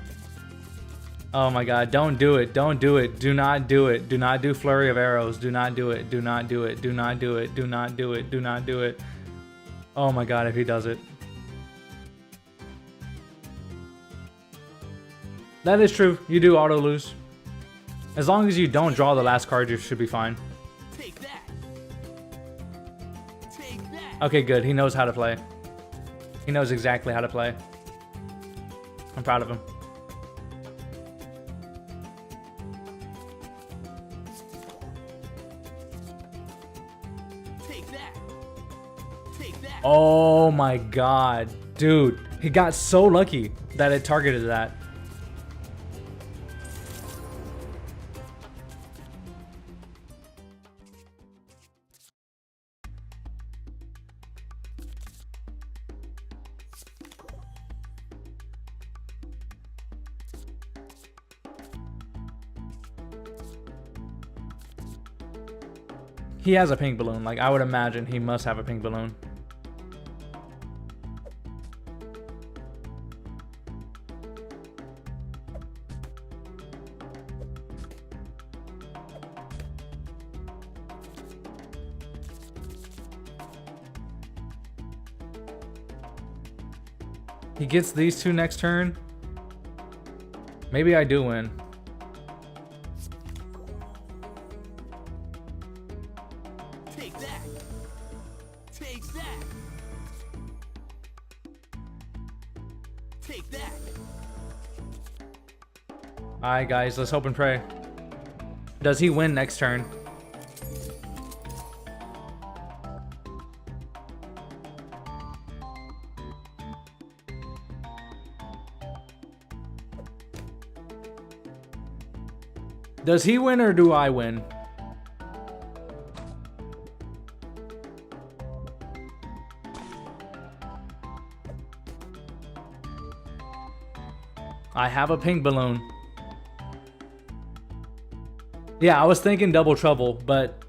oh my god, don't do it. Don't do it. Do not do it. Do not do Flurry of Arrows. Do not do it. Do not do it. Do not do it. Do not do it. Do not do it. Oh my god, if he does it. That is true. You do auto lose. As long as you don't draw the last card, you should be fine. Take that. Take that. Okay, good. He knows how to play. He knows exactly how to play. I'm proud of him. Take that. Take that. Oh my god. Dude, he got so lucky that it targeted that. He has a pink balloon. Like, I would imagine he must have a pink balloon. He gets these two next turn. Maybe I do win. Take that. Take that. Take that. Alright guys, let's hope and pray. Does he win next turn? Does he win or do I win? I have a pink balloon. Yeah, I was thinking double trouble, but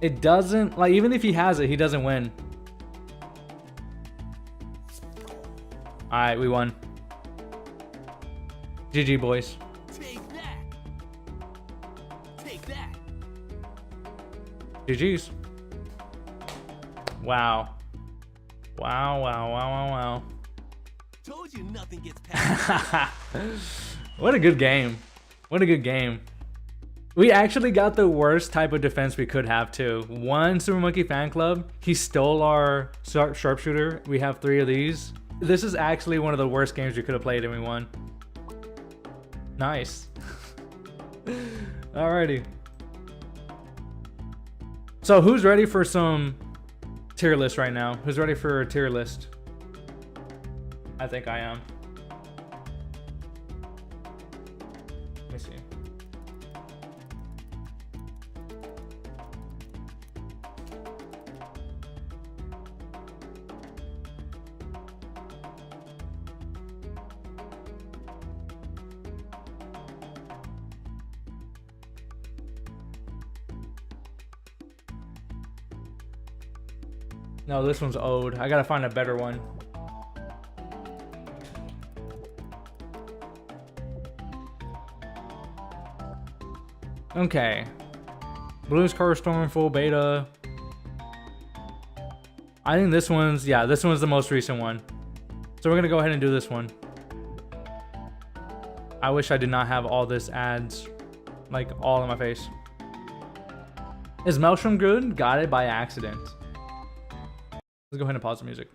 it doesn't, like, even if he has it, he doesn't win. Alright, we won. GG, boys. Take that. Take that. GG's. Wow. Wow, wow, wow, wow, wow. Told you nothing gets past. What a good game. What a good game. We actually got the worst type of defense we could have too. One Super Monkey Fan Club, he stole our sharpshooter. We have 3 of these. This is actually one of the worst games we could have played and we won. Nice. Alrighty. So who's ready for some tier list right now? Who's ready for a tier list? I think I am. Let me see. No, this one's old. I gotta find a better one. Okay. Blues Car Storm full beta. I think this one's, yeah, this one's the most recent one. So we're gonna go ahead and do this one. I wish I did not have all this ads, like, all in my face. Is Maelstrom good? Got it by accident. Let's go ahead and pause the music.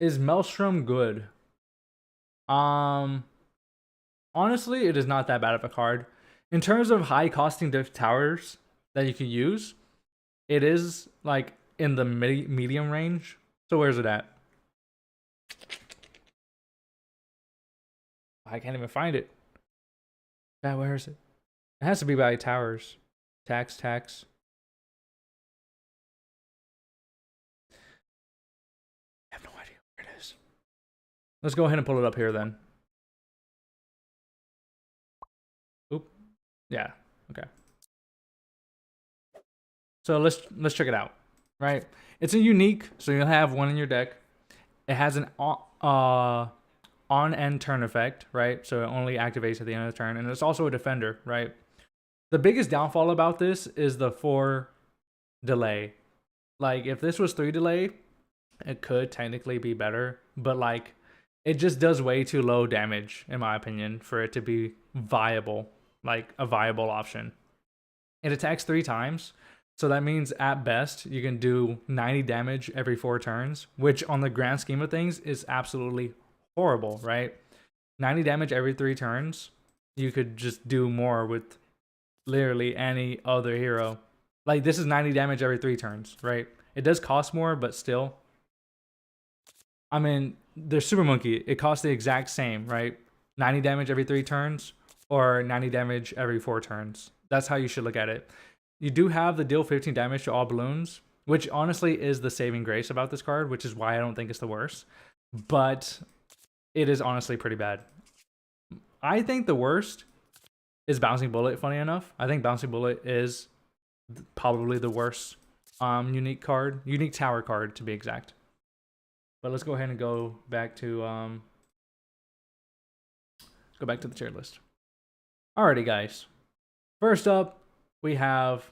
Is Maelstrom good? Honestly, it is not that bad of a card. In terms of high costing towers that you can use, it is like in the medium range. So where's it at? I can't even find it. Where is it? It has to be by towers. Tax. I have no idea where it is. Let's go ahead and pull it up here then. Oop. Yeah. Okay. So let's check it out. Right? It's a unique, so you'll have one in your deck. It has an on-end turn effect, right? So it only activates at the end of the turn, and it's also a defender, right? The biggest downfall about this is the 4 delay. Like, if this was 3 delay, it could technically be better, but like, it just does way too low damage, in my opinion, for it to be viable, like a viable option. It attacks 3 times, so that means at best you can do 90 damage every 4 turns, which on the grand scheme of things is absolutely horrible, right? 90 damage every 3 turns. You could just do more with literally any other hero. Like, this is 90 damage every 3 turns, right? It does cost more, but still. I mean, there's Super Monkey. It costs the exact same, right? 90 damage every 3 turns or 90 damage every 4 turns. That's how you should look at it. You do have the deal 15 damage to all balloons, which honestly is the saving grace about this card, which is why I don't think it's the worst. But it is honestly pretty bad. I think the worst is Bouncing Bullet, funny enough. I think Bouncing Bullet is probably the worst unique tower card to be exact. But let's go ahead and go back to the tier list. Alrighty, guys. First up, we have,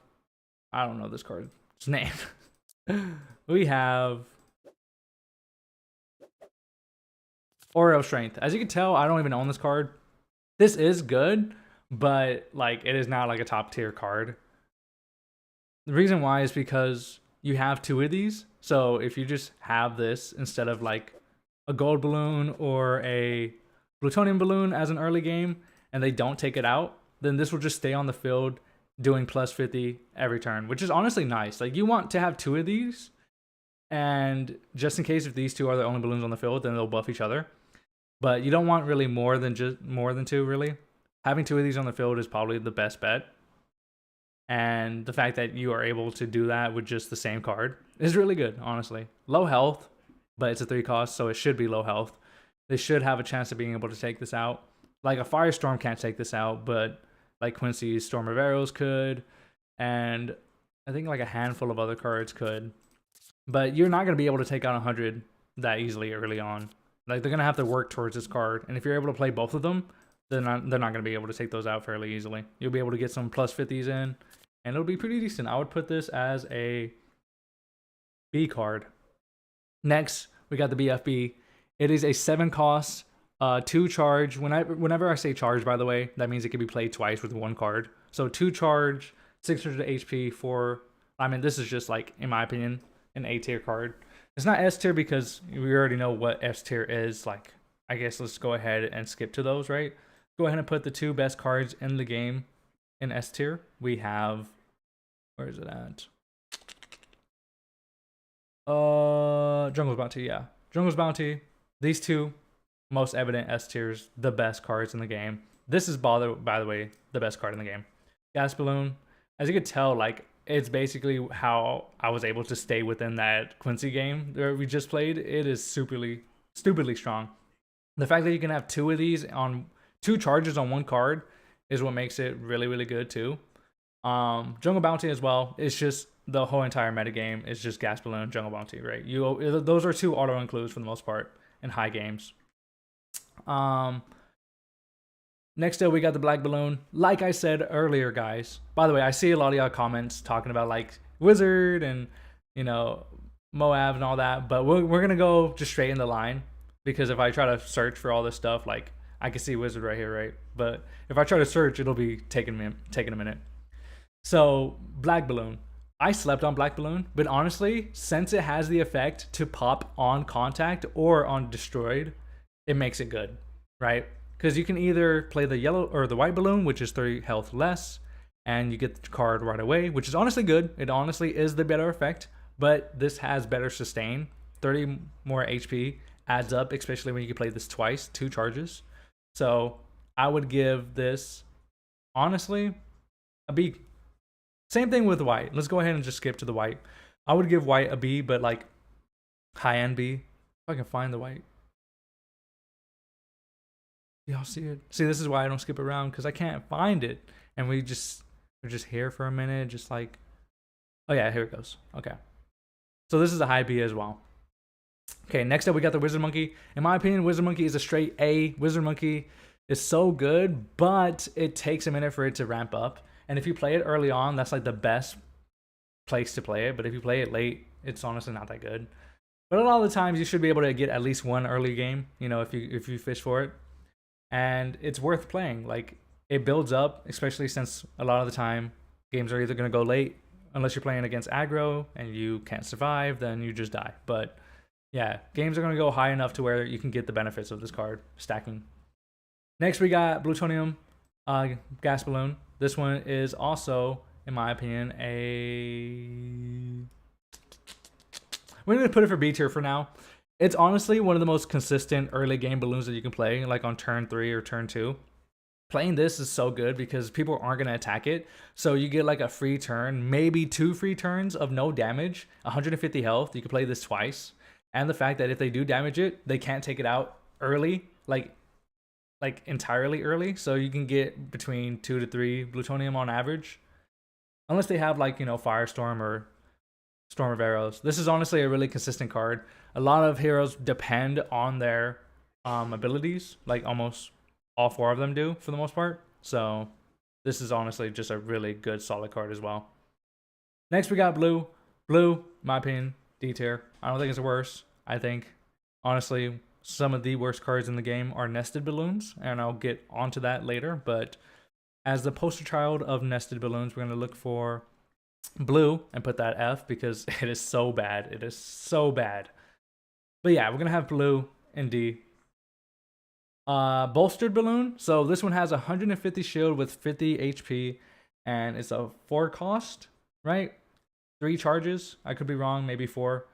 I don't know this card's name. We have Oreo Strength. As you can tell, I don't even own this card. This is good, but like, it is not like a top tier card. The reason why is because you have 2 of these. So if you just have this instead of like a gold balloon or a plutonium balloon as an early game, and they don't take it out, then this will just stay on the field doing plus 50 every turn, which is honestly nice. Like, you want to have 2 of these, and just in case if these 2 are the only balloons on the field, then they'll buff each other. But you don't want really more than 2, really. Having 2 of these on the field is probably the best bet. And the fact that you are able to do that with just the same card is really good, honestly. Low health, but it's a 3 cost, so it should be low health. They should have a chance of being able to take this out. Like, a Firestorm can't take this out, but like Quincy's Storm of Arrows could, and I think like a handful of other cards could. But you're not going to be able to take out 100 that easily early on. Like, they're going to have to work towards this card, and if you're able to play both of them, they're not going to be able to take those out fairly easily. You'll be able to get some plus 50s in, and it'll be pretty decent. I would put this as a B card. Next, we got the BFB. It is a 7 cost, 2 charge. Whenever I say charge, by the way, that means it can be played twice with 1 card. So 2 charge, 600 HP for, I mean, this is just like, in my opinion, an A tier card. It's not S tier because we already know what S tier is. Like, I guess let's go ahead and skip to those, right? Go ahead and put the 2 best cards in the game in S tier. We have, where is it at? Jungle's Bounty, yeah. Jungle's Bounty. These 2 most evident S tiers, the best cards in the game. This is, by the way, the best card in the game. Gas Balloon. As you could tell, like, it's basically how I was able to stay within that Quincy game that we just played. It is stupidly strong. The fact that you can have 2 of these on 2 charges on 1 card is what makes it really, really good too. Jungle Bounty as well. It's just the whole entire metagame is just Gas Balloon, Jungle Bounty, right? Those are 2 auto includes for the most part in high games. Next up, we got the Black Balloon. Like I said earlier, guys. By the way, I see a lot of y'all comments talking about like Wizard and, you know, Moab and all that, but we're gonna go just straight in the line, because if I try to search for all this stuff, like, I can see Wizard right here, right? But if I try to search, it'll be taking a minute. So Black Balloon. I slept on Black Balloon, but honestly, since it has the effect to pop on contact or on destroyed, it makes it good, right? Because you can either play the yellow or the white balloon, which is 3 health less, and you get the card right away, which is honestly good. It honestly is the better effect, but this has better sustain. 30 more HP adds up, especially when you can play this twice, 2 charges. So I would give this, honestly, a B. Same thing with white. Let's go ahead and just skip to the white. I would give white a B, but like high-end B. If I can find the white. Y'all see it? See, this is why I don't skip around, because I can't find it. And we're just here for a minute, just like, Oh yeah, here it goes. Okay. So this is a high B as well. Okay, next up we got the Wizard Monkey. In my opinion, Wizard Monkey is a straight A. Wizard Monkey is so good, but it takes a minute for it to ramp up. And if you play it early on, that's like the best place to play it. But if you play it late, it's honestly not that good. But a lot of the times you should be able to get at least one early game, you know, if you fish for it. And it's worth playing. Like, it builds up, especially since a lot of the time games are either going to go late, unless you're playing against aggro and you can't survive, then you just die. But yeah, games are going to go high enough to where you can get the benefits of this card stacking. Next, we got Plutonium Gas Balloon. This one is also, in my opinion, we're going to put it for B tier for now. It's honestly one of the most consistent early game balloons that you can play, like on turn 3 or turn 2. Playing this is so good because people aren't going to attack it. So you get like a free turn, maybe 2 free turns of no damage, 150 health. You can play this twice. And the fact that if they do damage it, they can't take it out early, like entirely early. So you can get between 2 to 3 plutonium on average. Unless they have like, you know, Firestorm or Storm of Arrows. This is honestly a really consistent card. A lot of heroes depend on their abilities, like almost all 4 of them do for the most part. So this is honestly just a really good solid card as well. Next we got Blue. Blue, in my opinion, D tier. I don't think it's worse. I think honestly some of the worst cards in the game are nested balloons, and I'll get onto that later. But as the poster child of nested balloons, we're going to look for Blue and put that F because it is so bad. It is so bad. But yeah, we're going to have Blue and D. Bolstered Balloon. So this one has 150 shield with 50 HP, and it's a 4 cost, right? 3 charges. I could be wrong, maybe 4.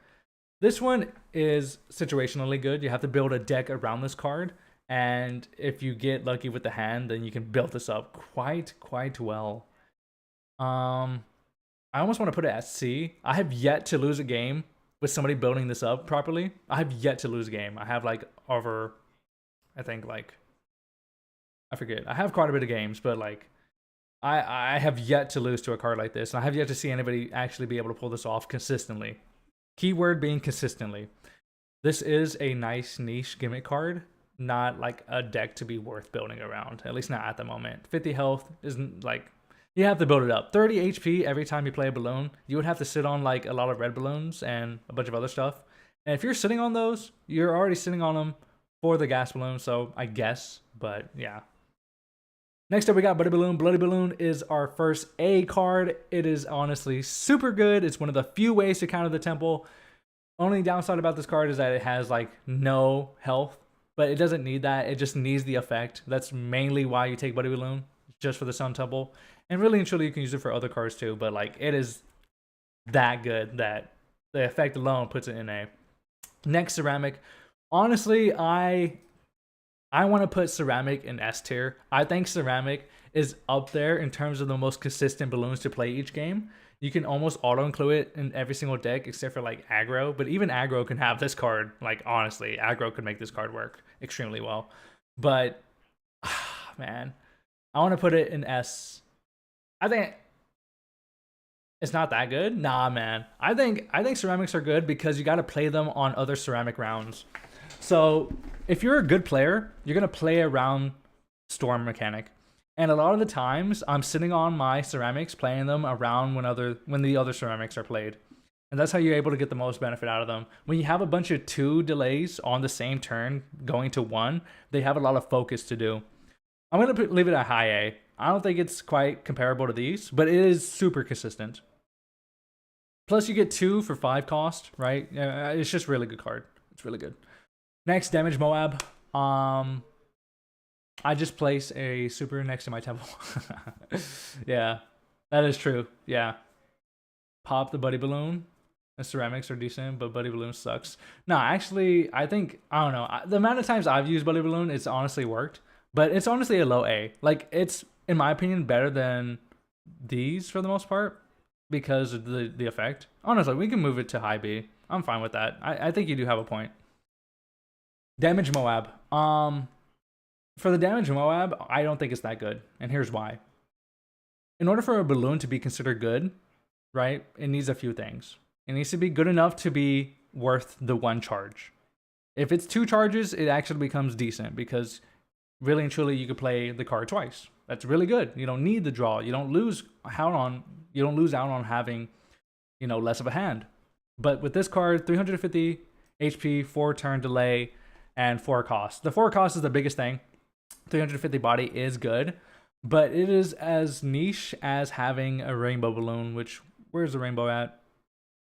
This one is situationally good. You have to build a deck around this card, and if you get lucky with the hand, then you can build this up quite well. I almost want to put it at C. I have yet to lose a game with somebody building this up properly. I have yet to lose a game. I have like over, I think like, I forget. I have quite a bit of games, but like I have yet to lose to a card like this. And I have yet to see anybody actually be able to pull this off consistently. Keyword being consistently. This is a nice niche gimmick card, not like a deck to be worth building around, at least not at the moment. 50 health isn't like, you have to build it up. 30 HP every time you play a balloon. You would have to sit on like a lot of red balloons and a bunch of other stuff. And if you're sitting on those, you're already sitting on them for the gas balloon, so I guess, but yeah. Next up, we got Bloody Balloon. Bloody Balloon is our first A card. It is honestly super good. It's one of the few ways to counter the temple. Only downside about this card is that it has like no health, but it doesn't need that. It just needs the effect. That's mainly why you take Bloody Balloon, just for the Sun Temple. And really and truly, you can use it for other cards too, but like it is that good that the effect alone puts it in A. Next, Ceramic. Honestly, I want to put Ceramic in S tier. I think Ceramic is up there in terms of the most consistent balloons to play each game. You can almost auto-include it in every single deck except for like aggro, but even aggro can have this card. Like honestly, aggro could make this card work extremely well. But man, I want to put it in S. I think it's not that good. Nah, man. I think ceramics are good because you got to play them on other ceramic rounds. So if you're a good player, you're going to play around Storm mechanic. And a lot of the times I'm sitting on my ceramics playing them around when the other ceramics are played. And that's how you're able to get the most benefit out of them. When you have a bunch of 2 delays on the same turn going to 1, they have a lot of focus to do. I'm going to leave it at high A. I don't think it's quite comparable to these, but it is super consistent. Plus you get 2 for 5 cost, right? It's just a really good card. It's really good. Next, Damage Moab. I just place a super next to my temple. Yeah, that is true. Yeah. Pop the Buddy Balloon. The ceramics are decent, but Buddy Balloon sucks. No, actually, I don't know. The amount of times I've used Buddy Balloon, it's honestly worked. But it's honestly a low A. Like, it's, in my opinion, better than these for the most part because of the effect. Honestly, we can move it to high B. I'm fine with that. I think you do have a point. Damage Moab. For the Damage Moab, I don't think it's that good. And here's why. In order for a balloon to be considered good, right? It needs a few things. It needs to be good enough to be worth the 1 charge. If it's 2 charges, it actually becomes decent because really and truly you could play the card twice. That's really good. You don't need the draw. You don't lose out on having, you know, less of a hand. But with this card, 350 HP, 4 turn delay, and 4 cost. The 4 cost is the biggest thing. 350 body is good, but it is as niche as having a rainbow balloon, which, where's the rainbow at?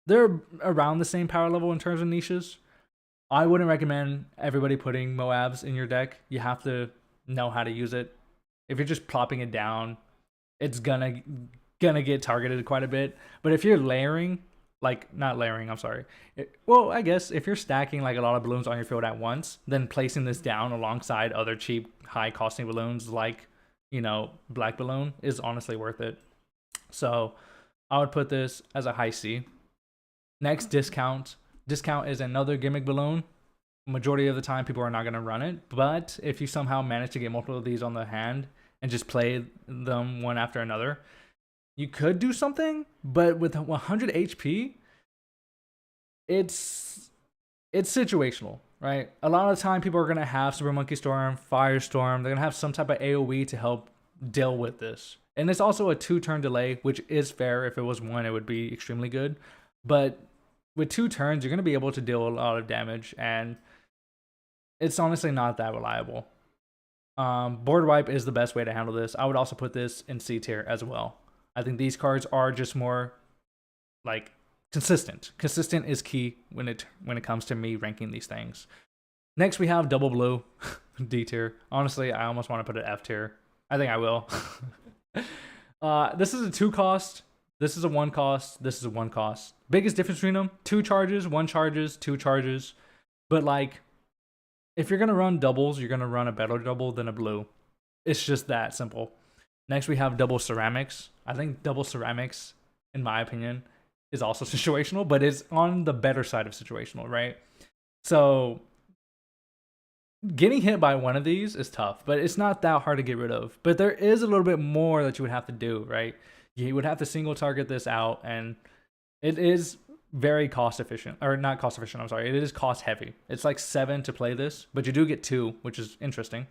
They're around the same power level in terms of niches. I wouldn't recommend everybody putting Moabs in your deck. You have to know how to use it. If you're just plopping it down, it's gonna get targeted quite a bit. But if you're layering, like, not layering, I'm sorry. Well, I guess if you're stacking like a lot of balloons on your field at once, then placing this down alongside other cheap, high costing balloons like, you know, Black Balloon is honestly worth it. So I would put this as a high C. Next, Discount. Discount is another gimmick balloon. Majority of the time, people are not going to run it. But if you somehow manage to get multiple of these on the hand and just play them one after another, you could do something. But with 100 HP, it's situational, right? A lot of the time, people are going to have Super Monkey Storm, Firestorm. They're going to have some type of AoE to help deal with this. And it's also a 2-turn delay, which is fair. If it was 1, it would be extremely good. But with 2 turns, you're going to be able to deal a lot of damage, and it's honestly not that reliable. Board Wipe is the best way to handle this. I would also put this in C tier as well. I think these cards are just more like consistent. Consistent is key when it comes to me ranking these things. Next, we have Double Blue, D tier. Honestly, I almost want to put it F tier. I think I will. This is a 2 cost. This is a 1 cost. This is a 1 cost. Biggest difference between them: 2 charges, 1 charges, 2 charges. But like, if you're gonna run doubles, you're gonna run a better double than a blue. It's just that simple. Next, we have Double Ceramics. I think Double Ceramics, in my opinion, is also situational, but it's on the better side of situational, right? So getting hit by one of these is tough, but it's not that hard to get rid of. But there is a little bit more that you would have to do, right? You would have to single target this out, and it is very cost efficient, or not cost efficient, I'm sorry. It is cost heavy. It's like 7 to play this, but you do get 2, which is interesting.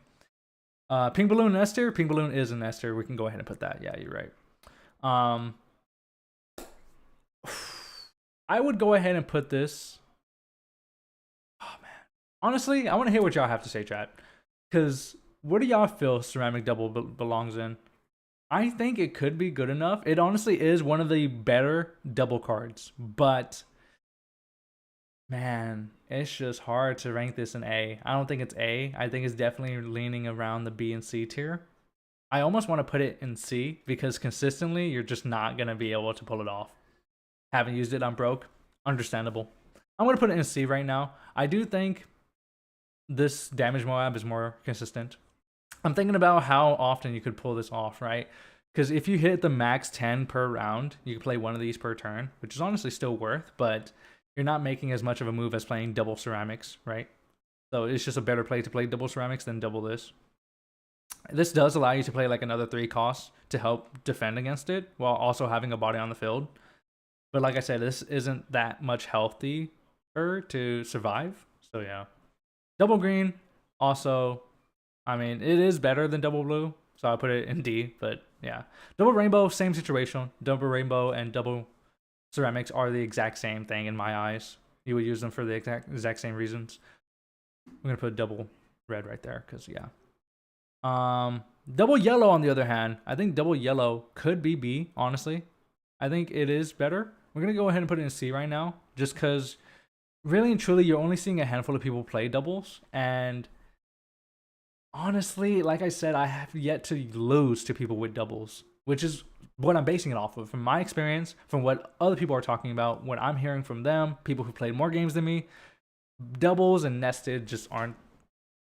Pink Balloon and S tier. Pink Balloon is an S tier. We can go ahead and put that. Yeah, you're right. I would go ahead and put this. Oh man, honestly, I want to hear what y'all have to say, chat. Because what do y'all feel Ceramic Double belongs in? I think it could be good enough. It honestly is one of the better double cards, but man, it's just hard to rank this in A. I don't think it's A. I think it's definitely leaning around the B and C tier. I almost want to put it in C because consistently you're just not going to be able to pull it off. Haven't used it, I'm broke. Understandable. I'm going to put it in C right now. I do think this damage Moab is more consistent. I'm thinking about how often you could pull this off, right? Because if you hit the max 10 per round, you can play one of these per turn, which is honestly still worth, but you're not making as much of a move as playing double ceramics, right? So it's just a better play to play double ceramics than double this. This does allow you to play like another 3 costs to help defend against it while also having a body on the field. But like I said, this isn't that much healthier to survive. So yeah. Double green, also, I mean, it is better than double blue. So I put it in D, but yeah. Double rainbow, same situation. Double rainbow and double ceramics are the exact same thing in my eyes. You would use them for the exact same reasons. I'm going to put double red right there because, yeah. Double yellow, on the other hand, I think double yellow could be B, honestly. I think it is better. We're going to go ahead and put it in C right now, just because really and truly, you're only seeing a handful of people play doubles. And honestly, like I said, I have yet to lose to people with doubles, which is what I'm basing it off of. From my experience, from what other people are talking about, what I'm hearing from them, people who played more games than me, doubles and nested just aren't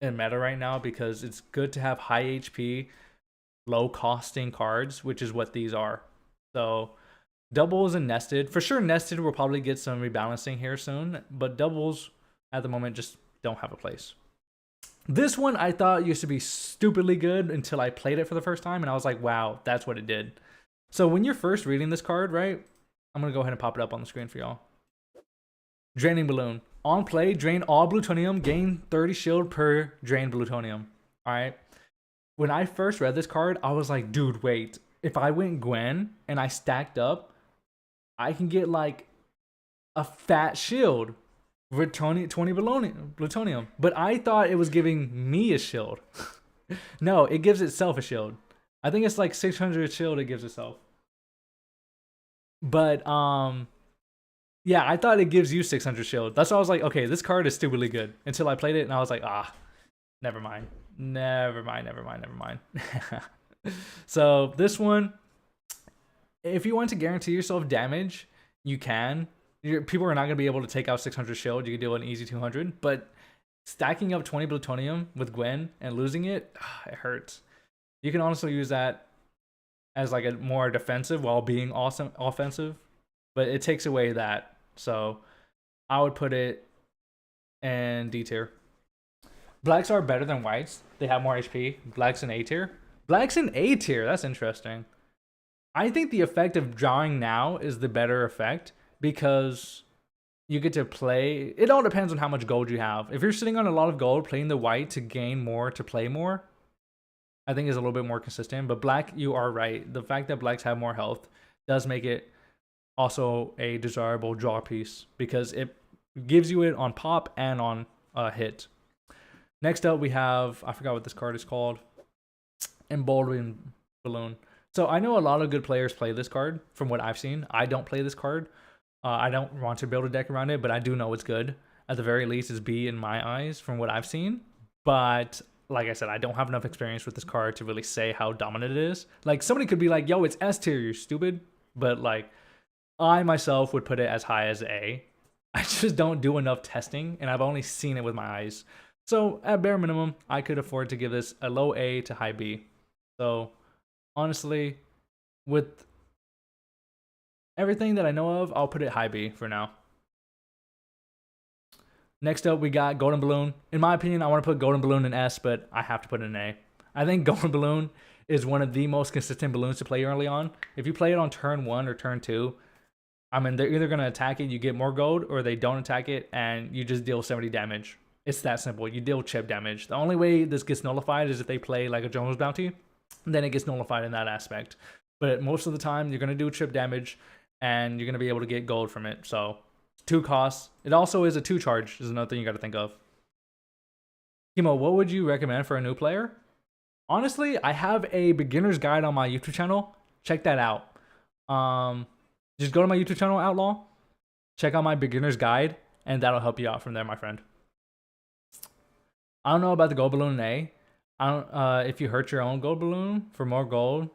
in meta right now because it's good to have high HP, low costing cards, which is what these are. So doubles and nested, for sure nested will probably get some rebalancing here soon, but doubles at the moment just don't have a place. This one I thought used to be stupidly good until I played it for the first time and I was like, wow, that's what it did. So when you're first reading this card, right, I'm gonna go ahead and pop it up on the screen for y'all. Draining Balloon. On play, drain all plutonium, gain 30 shield per drained plutonium. Alright. When I first read this card, I was like, dude, wait. If I went Gwen and I stacked up, I can get like a fat shield with 20 plutonium. But I thought it was giving me a shield. No, it gives itself a shield. I think it's like 600 shield it gives itself. But yeah, I thought it gives you 600 shield. That's why I was like, okay, this card is stupidly good. Until I played it and I was like, never mind. Never mind. So this one, if you want to guarantee yourself damage, you can. People are not going to be able to take out 600 shield. You can do an easy 200. But stacking up 20 plutonium with Gwen and losing it, it hurts. You can honestly use that as like a more defensive while being awesome offensive. But it takes away that. So I would put it in D tier. Blacks are better than whites. They have more HP. Blacks in A tier. Blacks in A tier. That's interesting. I think the effect of drawing now is the better effect because you get to play. It all depends on how much gold you have. If you're sitting on a lot of gold, playing the white to gain more, to play more, I think is a little bit more consistent. But black, you are right. The fact that blacks have more health does make it also a desirable draw piece because it gives you it on pop and on hit. Next up, we have, I forgot what this card is called, Emboldened Balloon. So I know a lot of good players play this card from what I've seen. I don't play this card. I don't want to build a deck around it, but I do know it's good. At the very least, it's B in my eyes from what I've seen. But like I said, I don't have enough experience with this card to really say how dominant it is. Like somebody could be like, yo, it's S tier, you're stupid. But like I myself would put it as high as A. I just don't do enough testing and I've only seen it with my eyes. So at bare minimum, I could afford to give this a low A to high B. So honestly, with everything that I know of, I'll put it high B for now. Next up, we got Golden Balloon. In my opinion, I want to put Golden Balloon in S, but I have to put it in A. I think Golden Balloon is one of the most consistent balloons to play early on. If you play it on turn 1 or turn 2, I mean, they're either going to attack it, you get more gold, or they don't attack it, and you just deal 70 damage. It's that simple. You deal chip damage. The only way this gets nullified is if they play like a Jones Bounty, and then it gets nullified in that aspect. But most of the time, you're going to do chip damage, and you're going to be able to get gold from it. So 2 costs. It also is a 2 charge, is another thing you got to think of. Kimo, what would you recommend for a new player? Honestly, I have a beginner's guide on my YouTube channel. Check that out. Just go to my YouTube channel, Outlaw. Check out my beginner's guide, and that'll help you out from there, my friend. I don't know about the gold balloon in A. I don't. If you hurt your own gold balloon for more gold,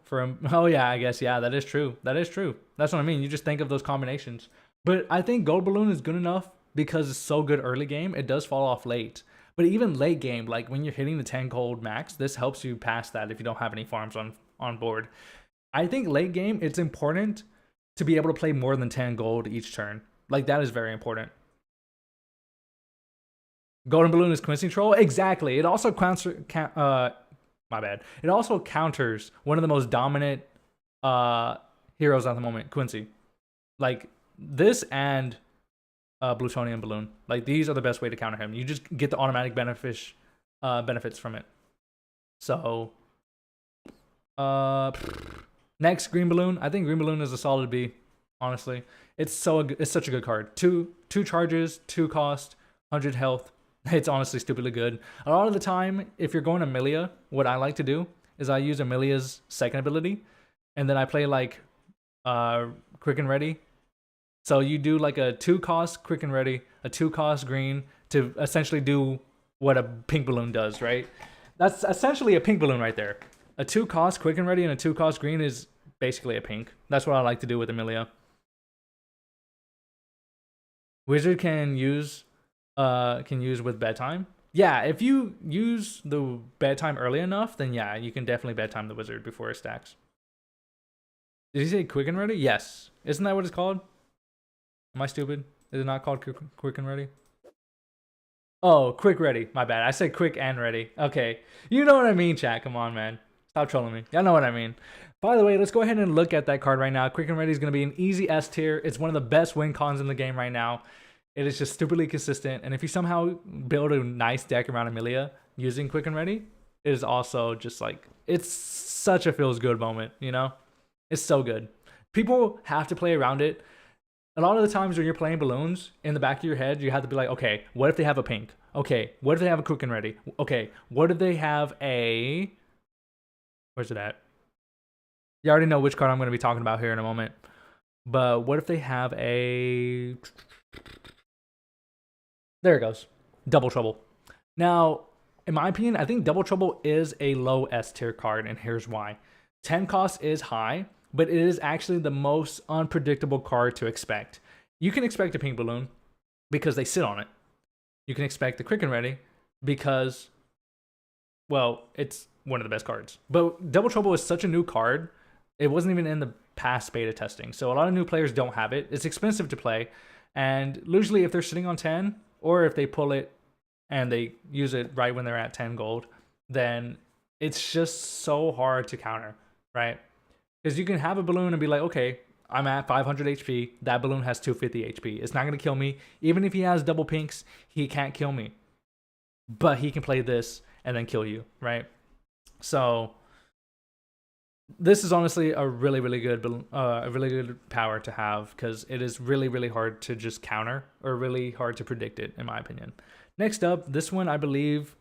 oh yeah, I guess yeah, that is true. That is true. That's what I mean. You just think of those combinations. But I think gold balloon is good enough because it's so good early game. It does fall off late. But even late game, like when you're hitting the 10 gold max, this helps you pass that if you don't have any farms on board. I think late game, it's important to be able to play more than 10 gold each turn. Like that is very important. Golden Balloon is Quincy Troll? Exactly. It also my bad. It also counters one of the most dominant heroes at the moment, Quincy. Like this and Plutonium Balloon. Like these are the best way to counter him. You just get the automatic benefits from it. So next, Green Balloon. I think Green Balloon is a solid B, honestly. It's such a good card. Two charges, 2 cost, 100 health. It's honestly stupidly good. A lot of the time, if you're going Amelia, what I like to do is I use Amelia's second ability, and then I play like Quick and Ready. So you do like a 2 cost Quick and Ready, a 2 cost green to essentially do what a pink balloon does, right? That's essentially a pink balloon right there. A 2 cost Quick and Ready and a 2 cost green is basically a pink. That's what I like to do with Amelia. Wizard can use with bedtime. Yeah, if you use the bedtime early enough, then yeah, you can definitely bedtime the wizard before it stacks. Did he say Quick and Ready? Yes. Isn't that what it's called? Am I stupid? Is it not called Quick and Ready? Oh, Quick Ready. My bad. I said Quick and Ready. Okay. You know what I mean, chat. Come on, man. Stop trolling me. Y'all know what I mean. By the way, let's go ahead and look at that card right now. Quick and Ready is going to be an easy S tier. It's one of the best win cons in the game right now. It is just stupidly consistent. And if you somehow build a nice deck around Amelia using Quick and Ready, it is also just like, it's such a feels good moment, you know? It's so good. People have to play around it. A lot of the times when you're playing Bloons, in the back of your head, you have to be like, okay, what if they have a pink? Okay, what if they have a Quick and Ready? Okay, what if they have a... Where's it at? You already know which card I'm going to be talking about here in a moment. But what if they have a... There it goes. Double Trouble. Now, in my opinion, I think Double Trouble is a low S tier card, and here's why. 10 cost is high, but it is actually the most unpredictable card to expect. You can expect a pink balloon because they sit on it. You can expect the Quick and Ready because, well, it's one of the best cards. But Double Trouble is such a new card. It wasn't even in the past beta testing. So a lot of new players don't have it. It's expensive to play. And usually if they're sitting on 10, or if they pull it and they use it right when they're at 10 gold, then it's just so hard to counter, right? Because you can have a balloon and be like, okay, I'm at 500 HP. That balloon has 250 HP. It's not going to kill me. Even if he has double pinks, he can't kill me. But he can play this and then kill you, right? So this is honestly a really good power to have, because it is really hard to just counter, or really hard to predict it, in my opinion. Next up, this one I believe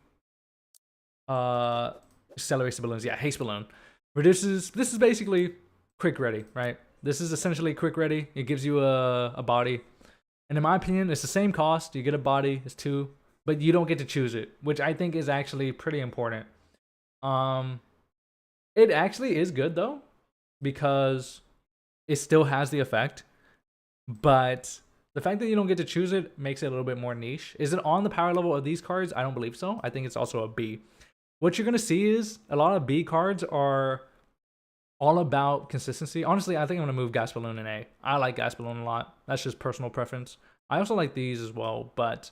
accelerates the balloons. Yeah, haste balloon reduces. This is basically Quick Ready, right? This is essentially Quick Ready. It gives you a body, and in my opinion, it's the same cost. You get a body, it's 2, but you don't get to choose it, which I think is actually pretty important. It actually is good though, because it still has the effect, but the fact that you don't get to choose it makes it a little bit more niche. Is it on the power level of these cards? I don't believe so. I think it's also a B. What you're going to see is a lot of B cards are all about consistency. Honestly, I think I'm going to move Gas Balloon in A. I like Gas Balloon a lot. That's just personal preference. I also like these as well, but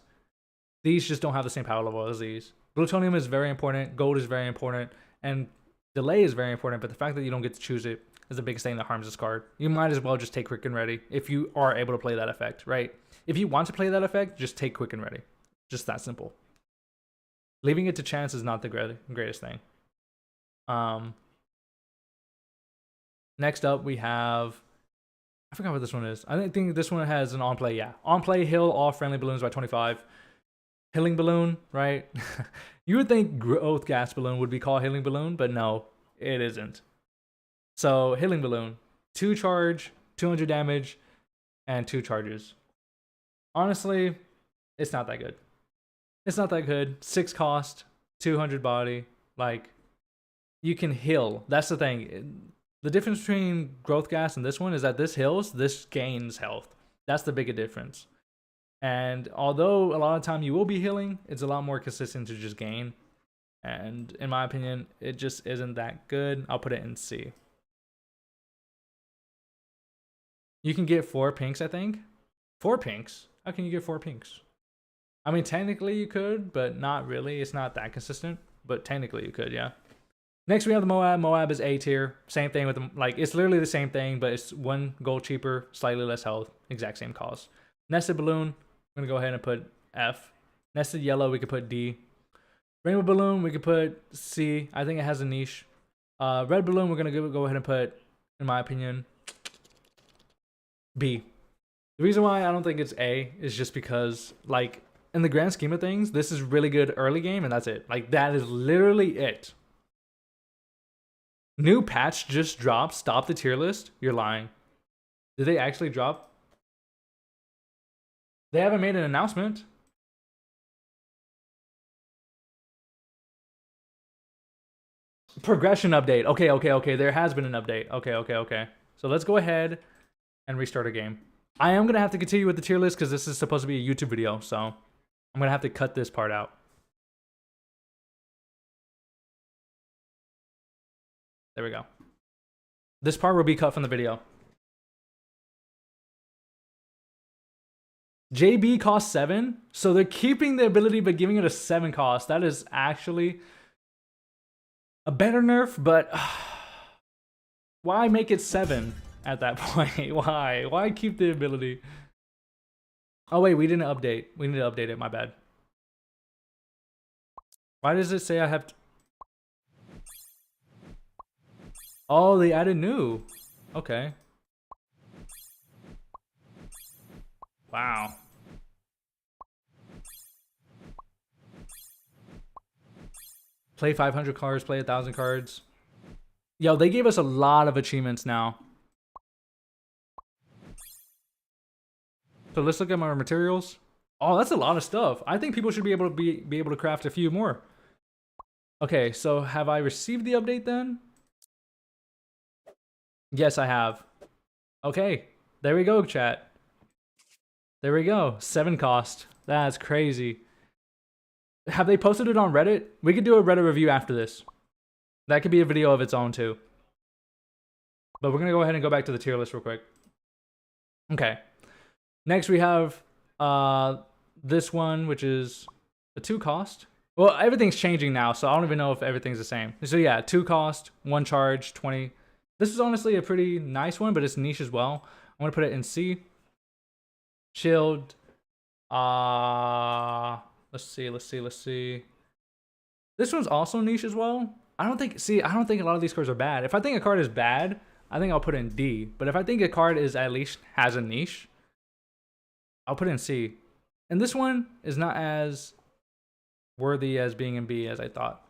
these just don't have the same power level as these. Plutonium is very important. Gold is very important. And delay is very important, but the fact that you don't get to choose it is the biggest thing that harms this card. You might as well just take Quick and Ready if you are able to play that effect, right? If you want to play that effect, just take Quick and Ready. Just that simple. Leaving it to chance is not the greatest thing. Next up, we have... I forgot what this one is. I think this one has an on-play, yeah. On-play, heal all friendly balloons by 25. Healing Balloon, right? You would think Growth Gas Balloon would be called Healing Balloon, but no, it isn't. So, Healing Balloon, 2 charge, 200 damage, and 2 charges. Honestly, it's not that good. It's not that good. 6 cost, 200 body. Like, you can heal. That's the thing. The difference between Growth Gas and this one is that this heals, this gains health. That's the biggest difference. And although a lot of time you will be healing, it's a lot more consistent to just gain. And in my opinion, it just isn't that good. I'll put it in C. You can get 4 pinks, I think. 4 pinks? How can you get 4 pinks? I mean, technically you could, but not really. It's not that consistent, but technically you could, yeah. Next, we have the Moab. Moab is A tier. Same thing with them. Like, it's literally the same thing, but it's 1 gold cheaper, slightly less health, exact same cost. Nested Balloon, I'm going to go ahead and put F. Nested Yellow, we could put D. Rainbow Balloon, we could put C. I think it has a niche. Red Balloon, we're going to go ahead and put, in my opinion, B. The reason why I don't think it's A is just because, like, in the grand scheme of things, this is really good early game, and that's it. Like, that is literally it. New patch just dropped. Stop the tier list. You're lying. Did they actually drop? They haven't made an announcement. Progression update. Okay. There has been an update. Okay. So let's go ahead and restart our game. I am going to have to continue with the tier list because this is supposed to be a YouTube video. So I'm going to have to cut this part out. There we go. This part will be cut from the video. JB costs 7, so they're keeping the ability but giving it a 7 cost. That is actually A better nerf, but why make it 7 at that point? Why? Why keep the ability? Oh wait, we didn't update. We need to update it, my bad. Why does it say I have to... Oh, they added new. Okay. Wow. Play 500 cards, play 1,000 cards. Yo, they gave us a lot of achievements now. So let's look at my materials. Oh, that's a lot of stuff. I think people should be able to be able to craft a few more. Okay, so have I received the update then? Yes, I have. Okay, there we go, chat. There we go. 7 cost. That's crazy. Have they posted it on Reddit? We could do a Reddit review after this. That could be a video of its own too. But we're gonna go ahead and go back to the tier list real quick. Okay. Next we have this one, which is a 2 cost. Well, everything's changing now, so I don't even know if everything's the same. So yeah, 2 cost, 1 charge, 20. This is honestly a pretty nice one, but it's niche as well. I'm gonna put it in C. Shield. Let's see. This one's also niche as well. I don't think a lot of these cards are bad. If I think a card is bad, I think I'll put it in D. But if I think a card is at least has a niche, I'll put it in C. And this one is not as worthy as being in B as I thought.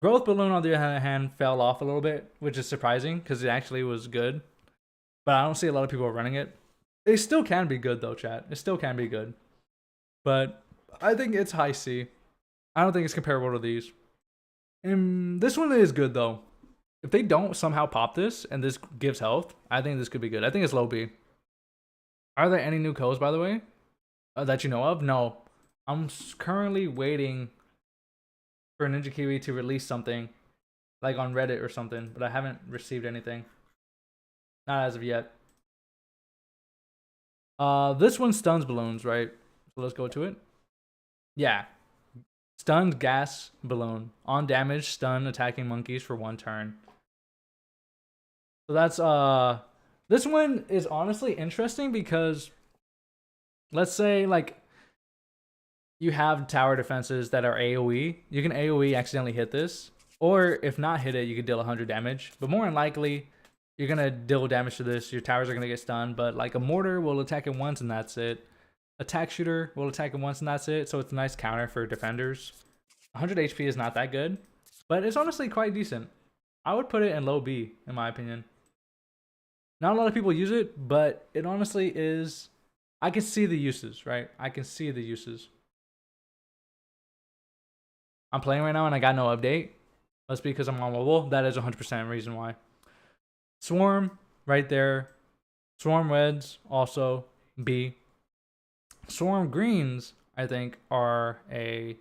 Growth Balloon, on the other hand, fell off a little bit, which is surprising because it actually was good. But I don't see a lot of people running it. It still can be good though, chat. It still can be good. But I think it's high C. I don't think it's comparable to these. And this one is good though. If they don't somehow pop this and this gives health, I think this could be good. I think it's low B. Are there any new codes, by the way, that you know of? No. I'm currently waiting for Ninja Kiwi to release something, like on Reddit or something, but I haven't received anything. Not as of yet. This one stuns balloons, right? So let's go to it. Yeah. Stunned gas balloon. On damage, stun attacking monkeys for 1 turn. So that's this one is honestly interesting because let's say like you have tower defenses that are AoE. You can AoE accidentally hit this, or if not hit it, you could deal 100 damage. But more than likely, you're gonna deal damage to this. Your towers are gonna get stunned, but like a mortar will attack it once and that's it. Attack shooter will attack it once and that's it. So it's a nice counter for defenders. 100 HP is not that good, but it's honestly quite decent. I would put it in low B in my opinion. Not a lot of people use it, but it honestly is. I can see the uses, right? I can see the uses. I'm playing right now and I got no update. That's because I'm on mobile. That is 100% reason why. Swarm, right there. Swarm reds, also B. Swarm greens, I think, are a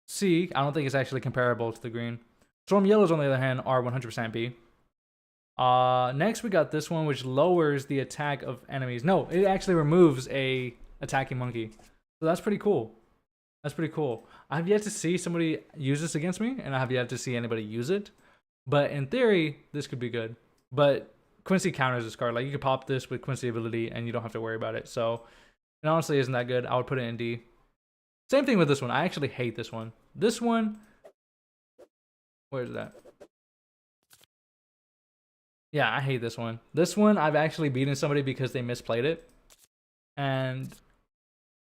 C. I don't think it's actually comparable to the green. Swarm yellows, on the other hand, are 100% B. Next we got this one, which lowers the attack of enemies. No, it actually removes a attacking monkey. So that's pretty cool. That's pretty cool. I have yet to see somebody use this against me, and I have yet to see anybody use it. But in theory, this could be good. But Quincy counters this card. Like, you could pop this with Quincy ability, and you don't have to worry about it. So, it honestly isn't that good. I would put it in D. Same thing with this one. I actually hate this one. This one... Where is that? Yeah, I hate this one. This one, I've actually beaten somebody because they misplayed it. And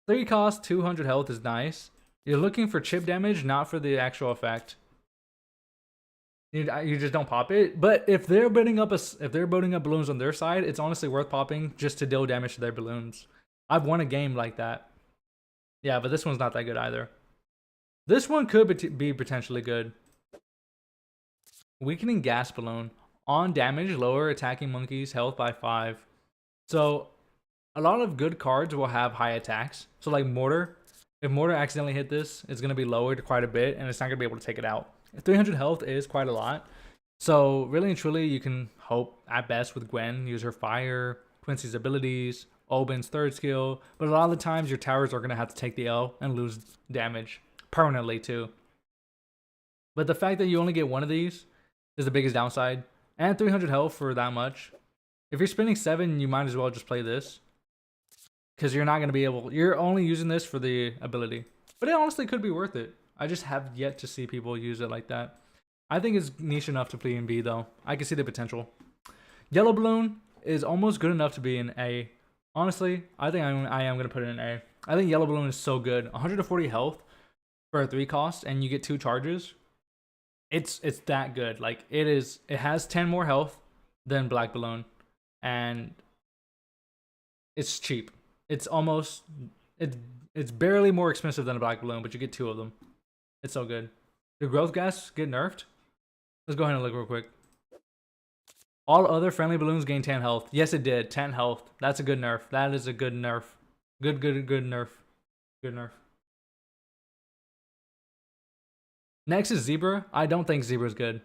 3 cost, 200 health is nice. You're looking for chip damage, not for the actual effect. You just don't pop it. But if they're building up balloons on their side, it's honestly worth popping just to deal damage to their balloons. I've won a game like that. Yeah, but this one's not that good either. This one could be potentially good. Weakening gas balloon. On damage, lower attacking monkeys' health by 5. So, a lot of good cards will have high attacks. So, like Mortar. If Mortar accidentally hit this, it's going to be lowered quite a bit, and it's not going to be able to take it out. 300 health is quite a lot. So, really and truly, you can hope, at best, with Gwen, use her fire, Quincy's abilities, Oben's third skill. But a lot of the times, your towers are going to have to take the L and lose damage. Permanently, too. But the fact that you only get one of these is the biggest downside. And 300 health for that much. If you're spending 7, you might as well just play this. Because you're not going to be able... You're only using this for the ability. But it honestly could be worth it. I just have yet to see people use it like that. I think it's niche enough to play in B, though. I can see the potential. Yellow Balloon is almost good enough to be in A. Honestly, I think I am going to put it in A. I think Yellow Balloon is so good. 140 health for a 3 cost, and you get 2 charges. It's that good. Like, it is. It has 10 more health than Black Balloon. And it's cheap. It's almost... It's barely more expensive than a Black Balloon, but you get 2 of them. It's so good. Did growth gas get nerfed? Let's go ahead and look real quick. All other friendly balloons gain 10 health. Yes, it did. 10 health. That's a good nerf. That is a good nerf. Good nerf. Good nerf. Next is Zebra. I don't think Zebra's good.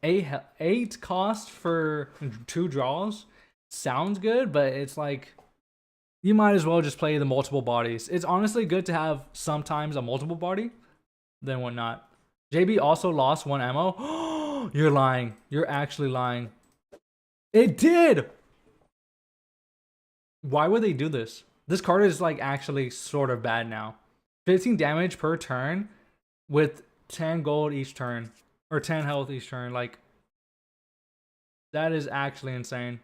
8 cost for 2 draws sounds good, but it's like you might as well just play the multiple bodies. It's honestly good to have sometimes a multiple body than whatnot. JB also lost 1 ammo. You're lying. You're actually lying. It did! Why would they do this? This card is like actually sort of bad now. 15 damage per turn with 10 gold each turn. Or 10 health each turn. Like, that is actually insane.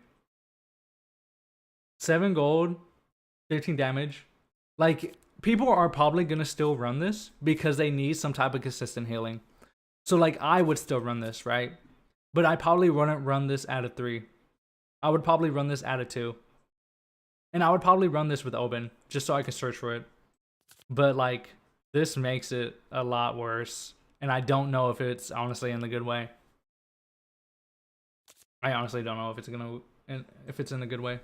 7 gold, 15 damage. Like, people are probably going to still run this because they need some type of consistent healing. So, like, I would still run this, right? But I probably wouldn't run this at a 3. I would probably run this at a 2. And I would probably run this with Oben, just so I can search for it. But, like, this makes it a lot worse. And I don't know if it's honestly in the good way. I honestly don't know if it's in a good way.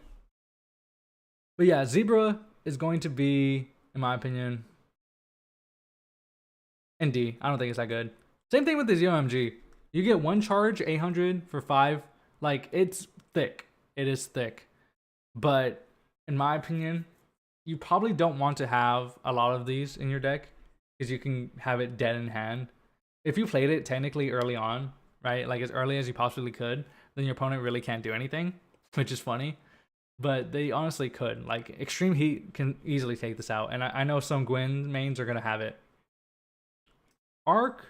But yeah, Zebra is going to be, in my opinion, in D. I don't think it's that good. Same thing with the ZOMG. You get 1 charge, 800 for 5. Like, it's thick. It is thick. But in my opinion, you probably don't want to have a lot of these in your deck because you can have it dead in hand. If you played it technically early on, right, like as early as you possibly could, then your opponent really can't do anything, which is funny. But they honestly could. Like, Extreme Heat can easily take this out. And I know some Gwen mains are going to have it. Arc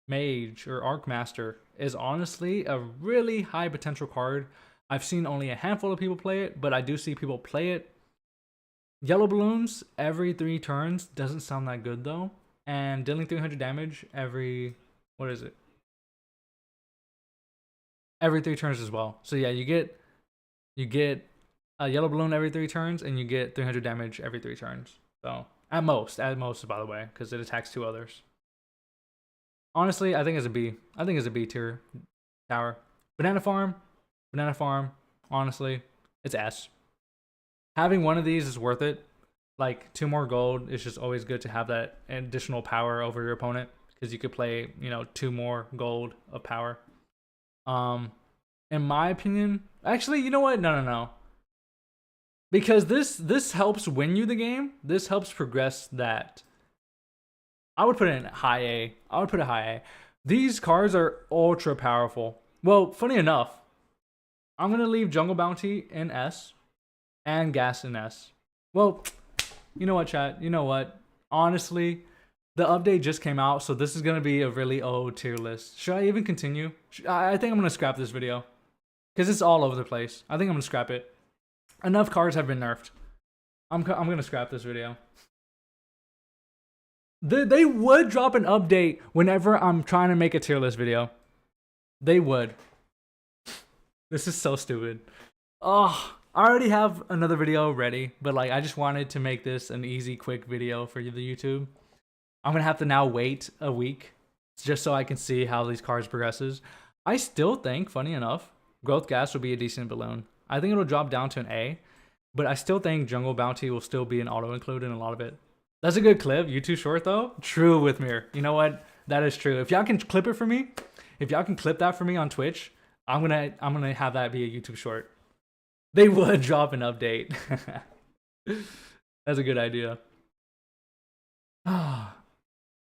Mage or Arc Master is honestly a really high potential card. I've seen only a handful of people play it, but I do see people play it. Yellow Balloons every 3 turns doesn't sound that good though. And dealing 300 damage every, what is it? Every 3 turns as well. So yeah, you get a Yellow Balloon every 3 turns, and you get 300 damage every 3 turns. So at most, by the way, because it attacks 2 others. Honestly, I think it's a B. I think it's a B tier tower. Banana Farm, honestly, it's S. Having one of these is worth it. Like, 2 more gold, it's just always good to have that additional power over your opponent, because you could play, 2 more gold of power. In my opinion, actually, you know what? No. Because this helps win you the game. This helps progress that. I would put it in high A. I would put it high A. These cards are ultra powerful. Well, funny enough, I'm going to leave Jungle Bounty in S and Gas in S. Well, you know what, chat? You know what? Honestly, the update just came out, so this is going to be a really old tier list. Should I even continue? I think I'm going to scrap this video because it's all over the place. I think I'm going to scrap it. Enough cards have been nerfed. I'm going to scrap this video. They would drop an update whenever I'm trying to make a tier list video. They would. This is so stupid. Oh, I already have another video ready, but like I just wanted to make this an easy, quick video for the YouTube. I'm going to have to now wait a week just so I can see how these cards progresses. I still think, funny enough, Growth Gas will be a decent balloon. I think it'll drop down to an A, but I still think Jungle Bounty will still be an auto-include in a lot of it. That's a good clip. You too short though? True with Mirror. You know what? That is true. If y'all can clip it for me, if y'all can clip that for me on Twitch, I'm gonna have that be a YouTube short. They would drop an update. That's a good idea.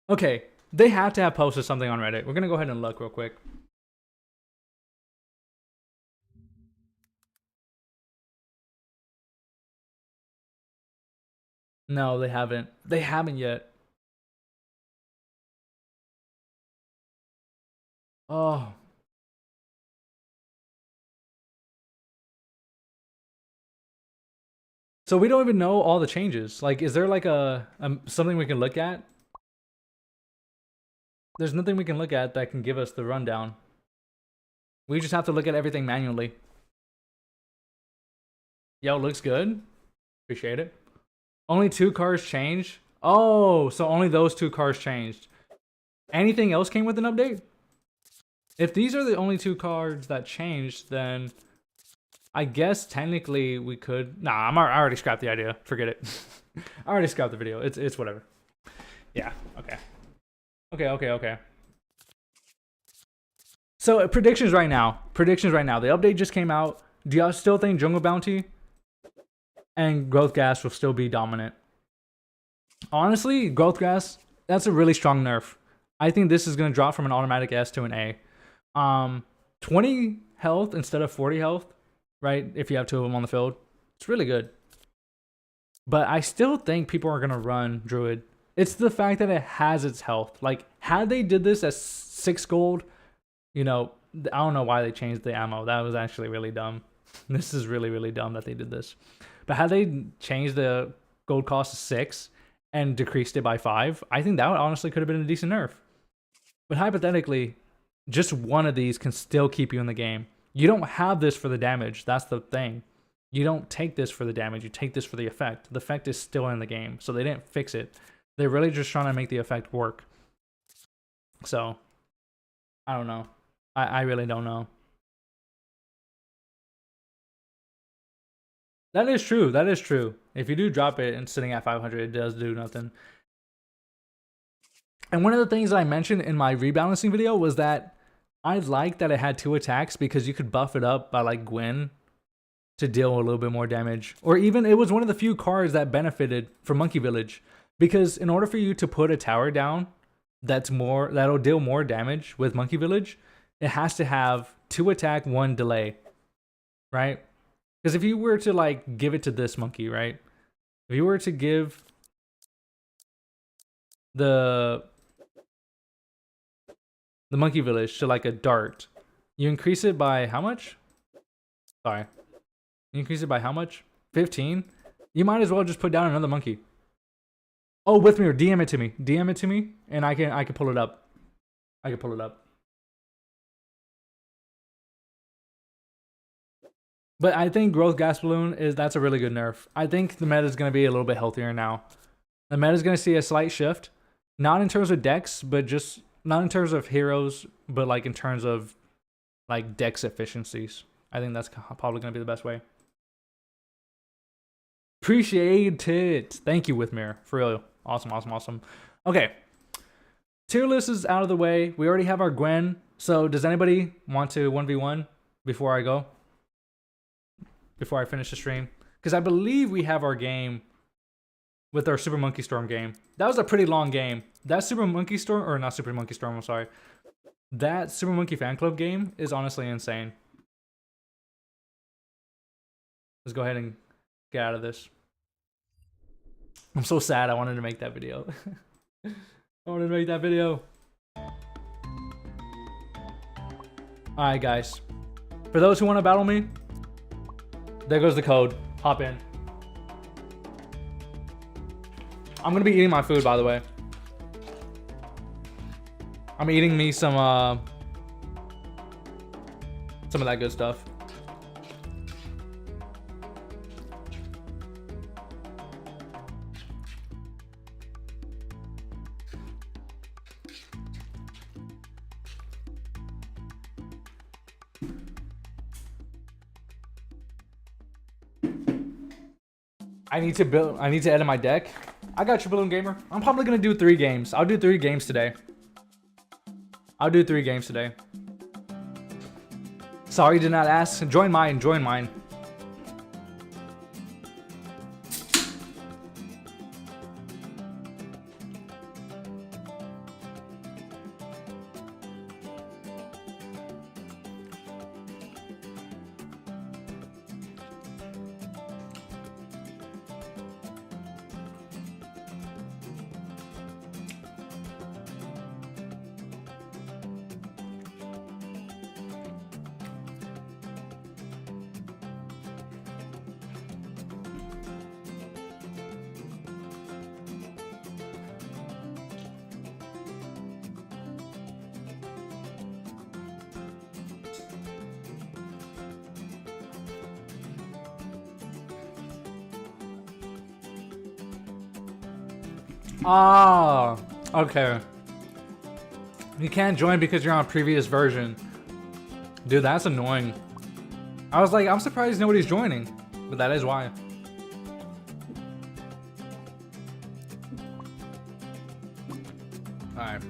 Okay, They have to have posted something on Reddit. We're gonna go ahead and look real quick. No, they haven't. They haven't yet. Oh. So we don't even know all the changes. Like, is there like a something we can look at? There's nothing we can look at that can give us the rundown. We just have to look at everything manually. Yo, looks good. Appreciate it. Only 2 cars changed? Oh, so only those 2 cars changed. Anything else came with an update? If these are the only 2 cards that changed, then I guess technically we could. Nah, I already scrapped the idea. Forget it. I already scrapped the video. It's whatever. Yeah. Okay. Okay. So predictions right now. Predictions right now. The update just came out. Do y'all still think Jungle Bounty and Growth Gas will still be dominant? Honestly, Growth Gas, that's a really strong nerf. I think this is gonna drop from an automatic S to an A. 20 health instead of 40 health, right? If you have 2 of them on the field, it's really good. But I still think people are gonna run Druid. It's the fact that it has its health. Like, had they did this as 6 gold, you know, I don't know why they changed the ammo. That was actually really dumb. This is really, really dumb that they did this. But had they changed the gold cost to 6 and decreased it by 5, I think that honestly could have been a decent nerf. But hypothetically, just one of these can still keep you in the game. You don't have this for the damage. That's the thing. You don't take this for the damage. You take this for the effect. The effect is still in the game, so they didn't fix it. They're really just trying to make the effect work. So, I don't know. I really don't know. That is true. That is true. If you do drop it and sitting at 500, it does do nothing. And one of the things that I mentioned in my rebalancing video was that I liked that it had 2 attacks because you could buff it up by like Gwen to deal a little bit more damage. Or even it was one of the few cards that benefited from Monkey Village. Because in order for you to put a tower down that'll deal more damage with Monkey Village, it has to have 2 attack, 1 delay. Right? Because if you were to like give it to this monkey, right? If you were to give the Monkey Village to like a dart, you increase it by how much? Sorry. You increase it by how much? 15? You might as well just put down another monkey. Oh, with me or DM it to me. DM it to me and I can pull it up. I can pull it up. But I think Growth Gas Balloon that's a really good nerf. I think the meta is going to be a little bit healthier now. The meta is going to see a slight shift. Not in terms of decks, but just not in terms of heroes, but like in terms of like dex efficiencies. I think that's probably going to be the best way. Appreciate it. Thank you, Withmere. For real. Awesome. Okay. Tier list is out of the way. We already have our Gwen. So does anybody want to 1v1 before I go? Before I finish the stream? Because I believe we have our game with our Super Monkey Storm game. That was a pretty long game. That Super Monkey Storm, or not Super Monkey Storm, I'm sorry. That Super Monkey Fan Club game is honestly insane. Let's go ahead and get out of this. I'm so sad I wanted to make that video. I wanted to make that video. Alright guys. For those who want to battle me, there goes the code. Hop in. I'm gonna be eating my food, by the way. I'm eating me some of that good stuff. I need to edit my deck. I got you, Balloon Gamer. I'm probably gonna do 3 games. I'll do 3 games today. Sorry, did not ask. Join mine. Ah, okay. You can't join because you're on a previous version. Dude, that's annoying. I was like, I'm surprised nobody's joining, but that is why. Alright.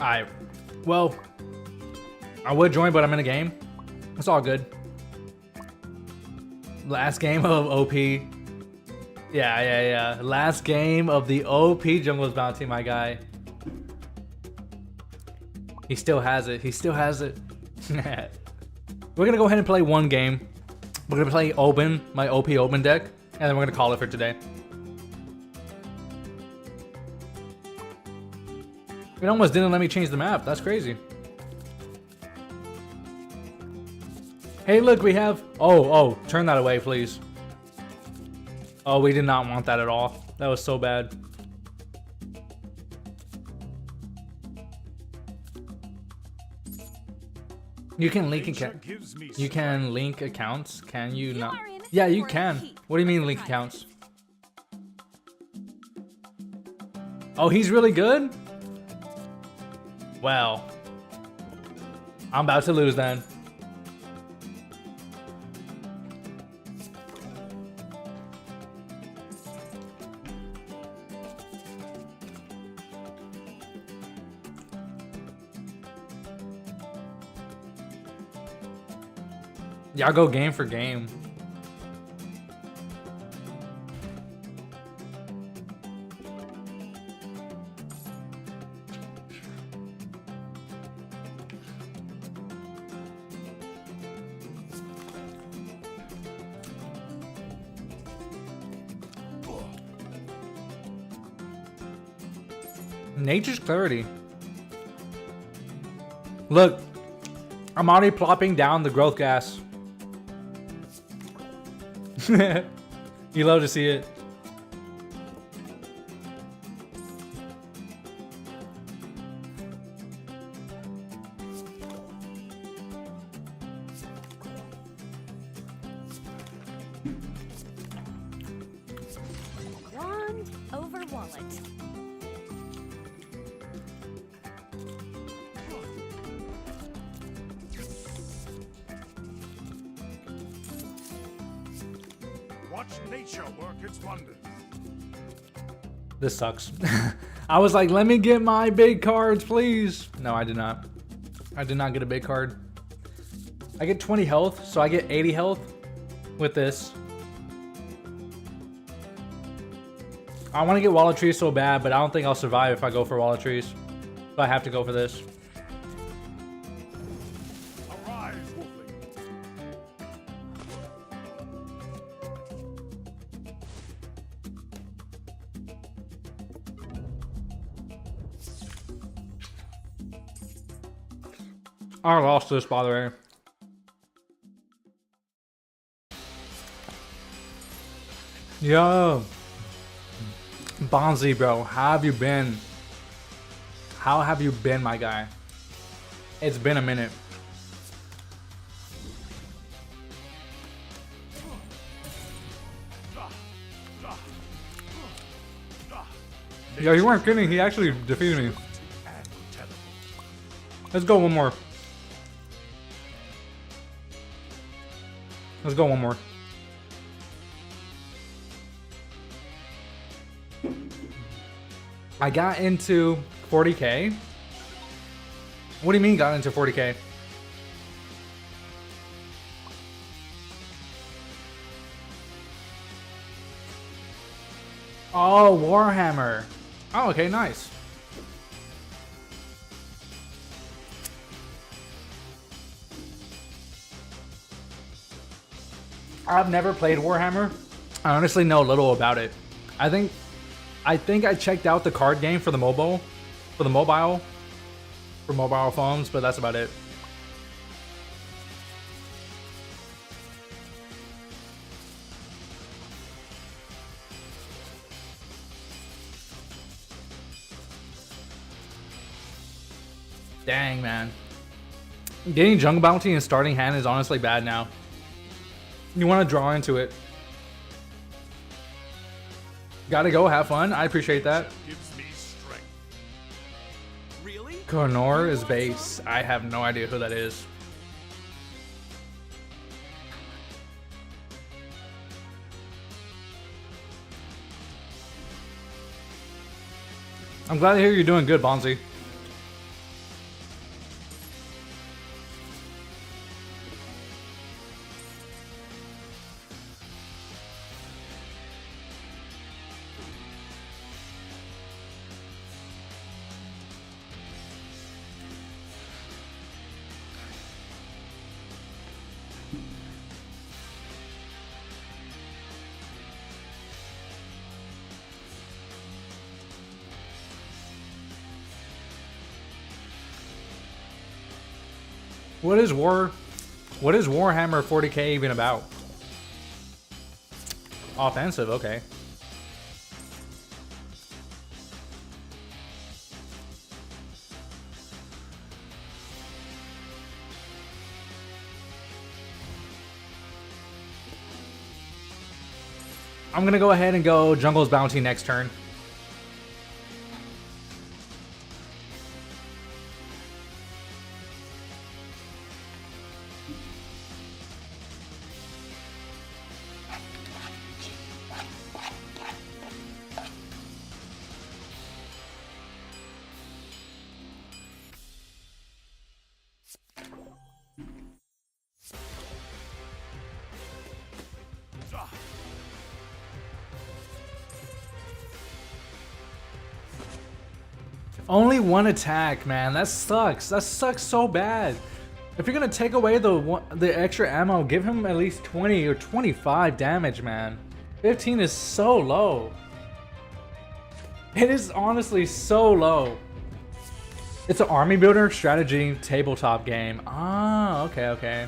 Alright. Well, I would join, but I'm in a game. It's all good. Last game of OP. Yeah. Last game of the OP Jungle's Bounty, my guy. He still has it. He still has it. We're gonna go ahead and play one game. We're gonna play Open, my OP Open deck, and then we're gonna call it for today. It almost didn't let me change the map. That's crazy. Hey, look, we have... Oh, turn that away, please. Oh, we did not want that at all. That was so bad. You can link You can link accounts. Can you not? Yeah, you can. What do you mean link accounts? Oh, he's really good? Well, I'm about to lose then. Y'all go game for game. Nature's clarity. Look, I'm already plopping down the growth gas. You love to see it. Wand over wallet. Watch nature work its wonders. This sucks. I was like, let me get my big cards, please. No, I did not. I did not get a big card. I get 20 health, so I get 80 health with this. I want to get Wallet Trees so bad, but I don't think I'll survive if I go for Wallet Trees. So I have to go for this. Arise, Wolfling. I lost this, by the way. Yo. Bonzi, bro, how have you been? How have you been, my guy? It's been a minute. Yo, you weren't kidding. He actually defeated me. Let's go one more. Let's go one more. I got into 40k. What do you mean got into 40k? Oh, Warhammer. Oh, okay, nice. I've never played Warhammer. I honestly know little about it. I think I checked out the card game for the mobile phones, but that's about it. Dang, man. Getting Jungle Bounty and starting hand is honestly bad now. You want to draw into it. Gotta go, have fun. I appreciate that. Gives me strength. Really? Konor is base. I have no idea who that is. I'm glad to hear you're doing good, Bonzi. What is Warhammer 40K even about? Offensive, okay. I'm gonna go ahead and go Jungle's Bounty next turn. Only one attack, man. That sucks. That sucks so bad. If you're gonna take away the extra ammo, give him at least 20 or 25 damage, man. 15 is so low. It is honestly so low. It's an army builder strategy tabletop game. Ah, okay, okay.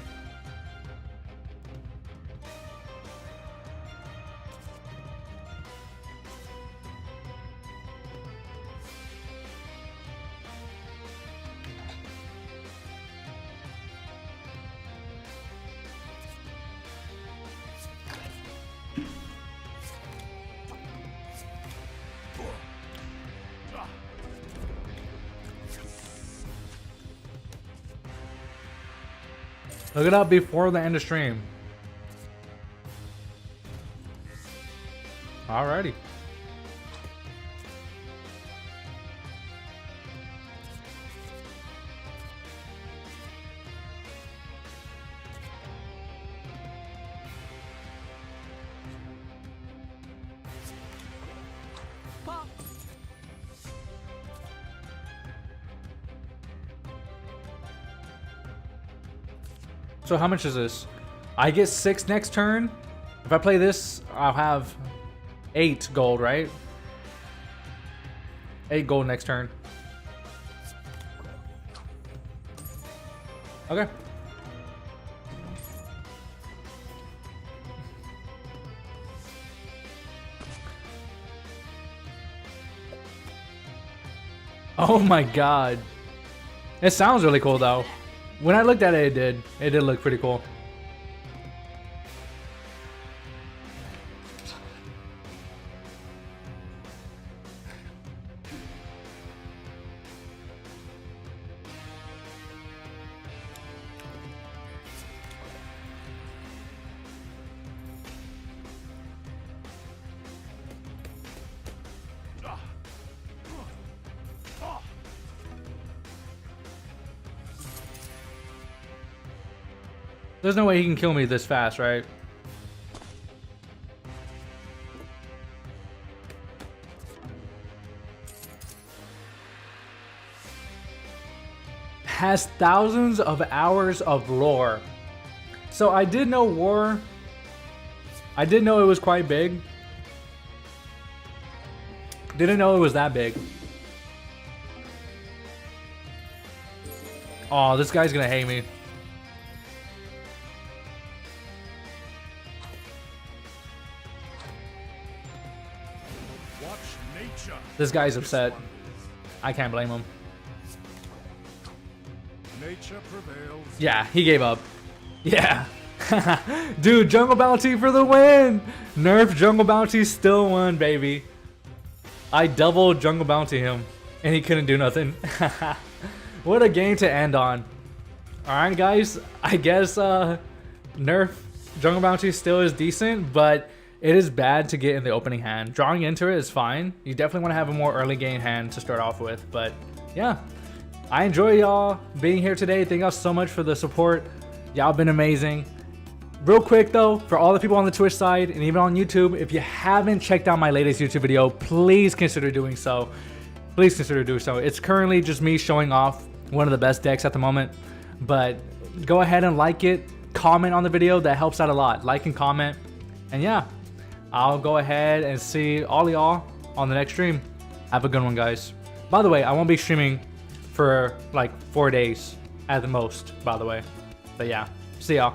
Look it up before the end of stream. Alrighty. Pop. So how much is this? I get 6 next turn. If I play this, I'll have 8 gold, right? 8 gold next turn. Okay. Oh my god. It sounds really cool though. When I looked at it, it did look pretty cool. There's no way he can kill me this fast, right? Has thousands of hours of lore. So I did know War. I did know it was quite big. Didn't know it was that big. Oh, this guy's gonna hate me. This guy's upset. I can't blame him. Nature prevails. Yeah, he gave up. Yeah. Dude, Jungle Bounty for the win! Nerf Jungle Bounty still won, baby. I doubled Jungle Bounty him, and he couldn't do nothing. What a game to end on. Alright guys, I guess nerf Jungle Bounty still is decent, but it is bad to get in the opening hand. Drawing into it is fine. You definitely want to have a more early game hand to start off with, but yeah. I enjoy y'all being here today. Thank y'all so much for the support. Y'all been amazing. Real quick though, for all the people on the Twitch side and even on YouTube, if you haven't checked out my latest YouTube video, please consider doing so. Please consider doing so. It's currently just me showing off one of the best decks at the moment, but go ahead and like it, comment on the video. That helps out a lot. Like and comment. And yeah, I'll go ahead and see all y'all on the next stream. Have a good one, guys. By the way, I won't be streaming for like 4 days at the most, by the way. But yeah, see y'all.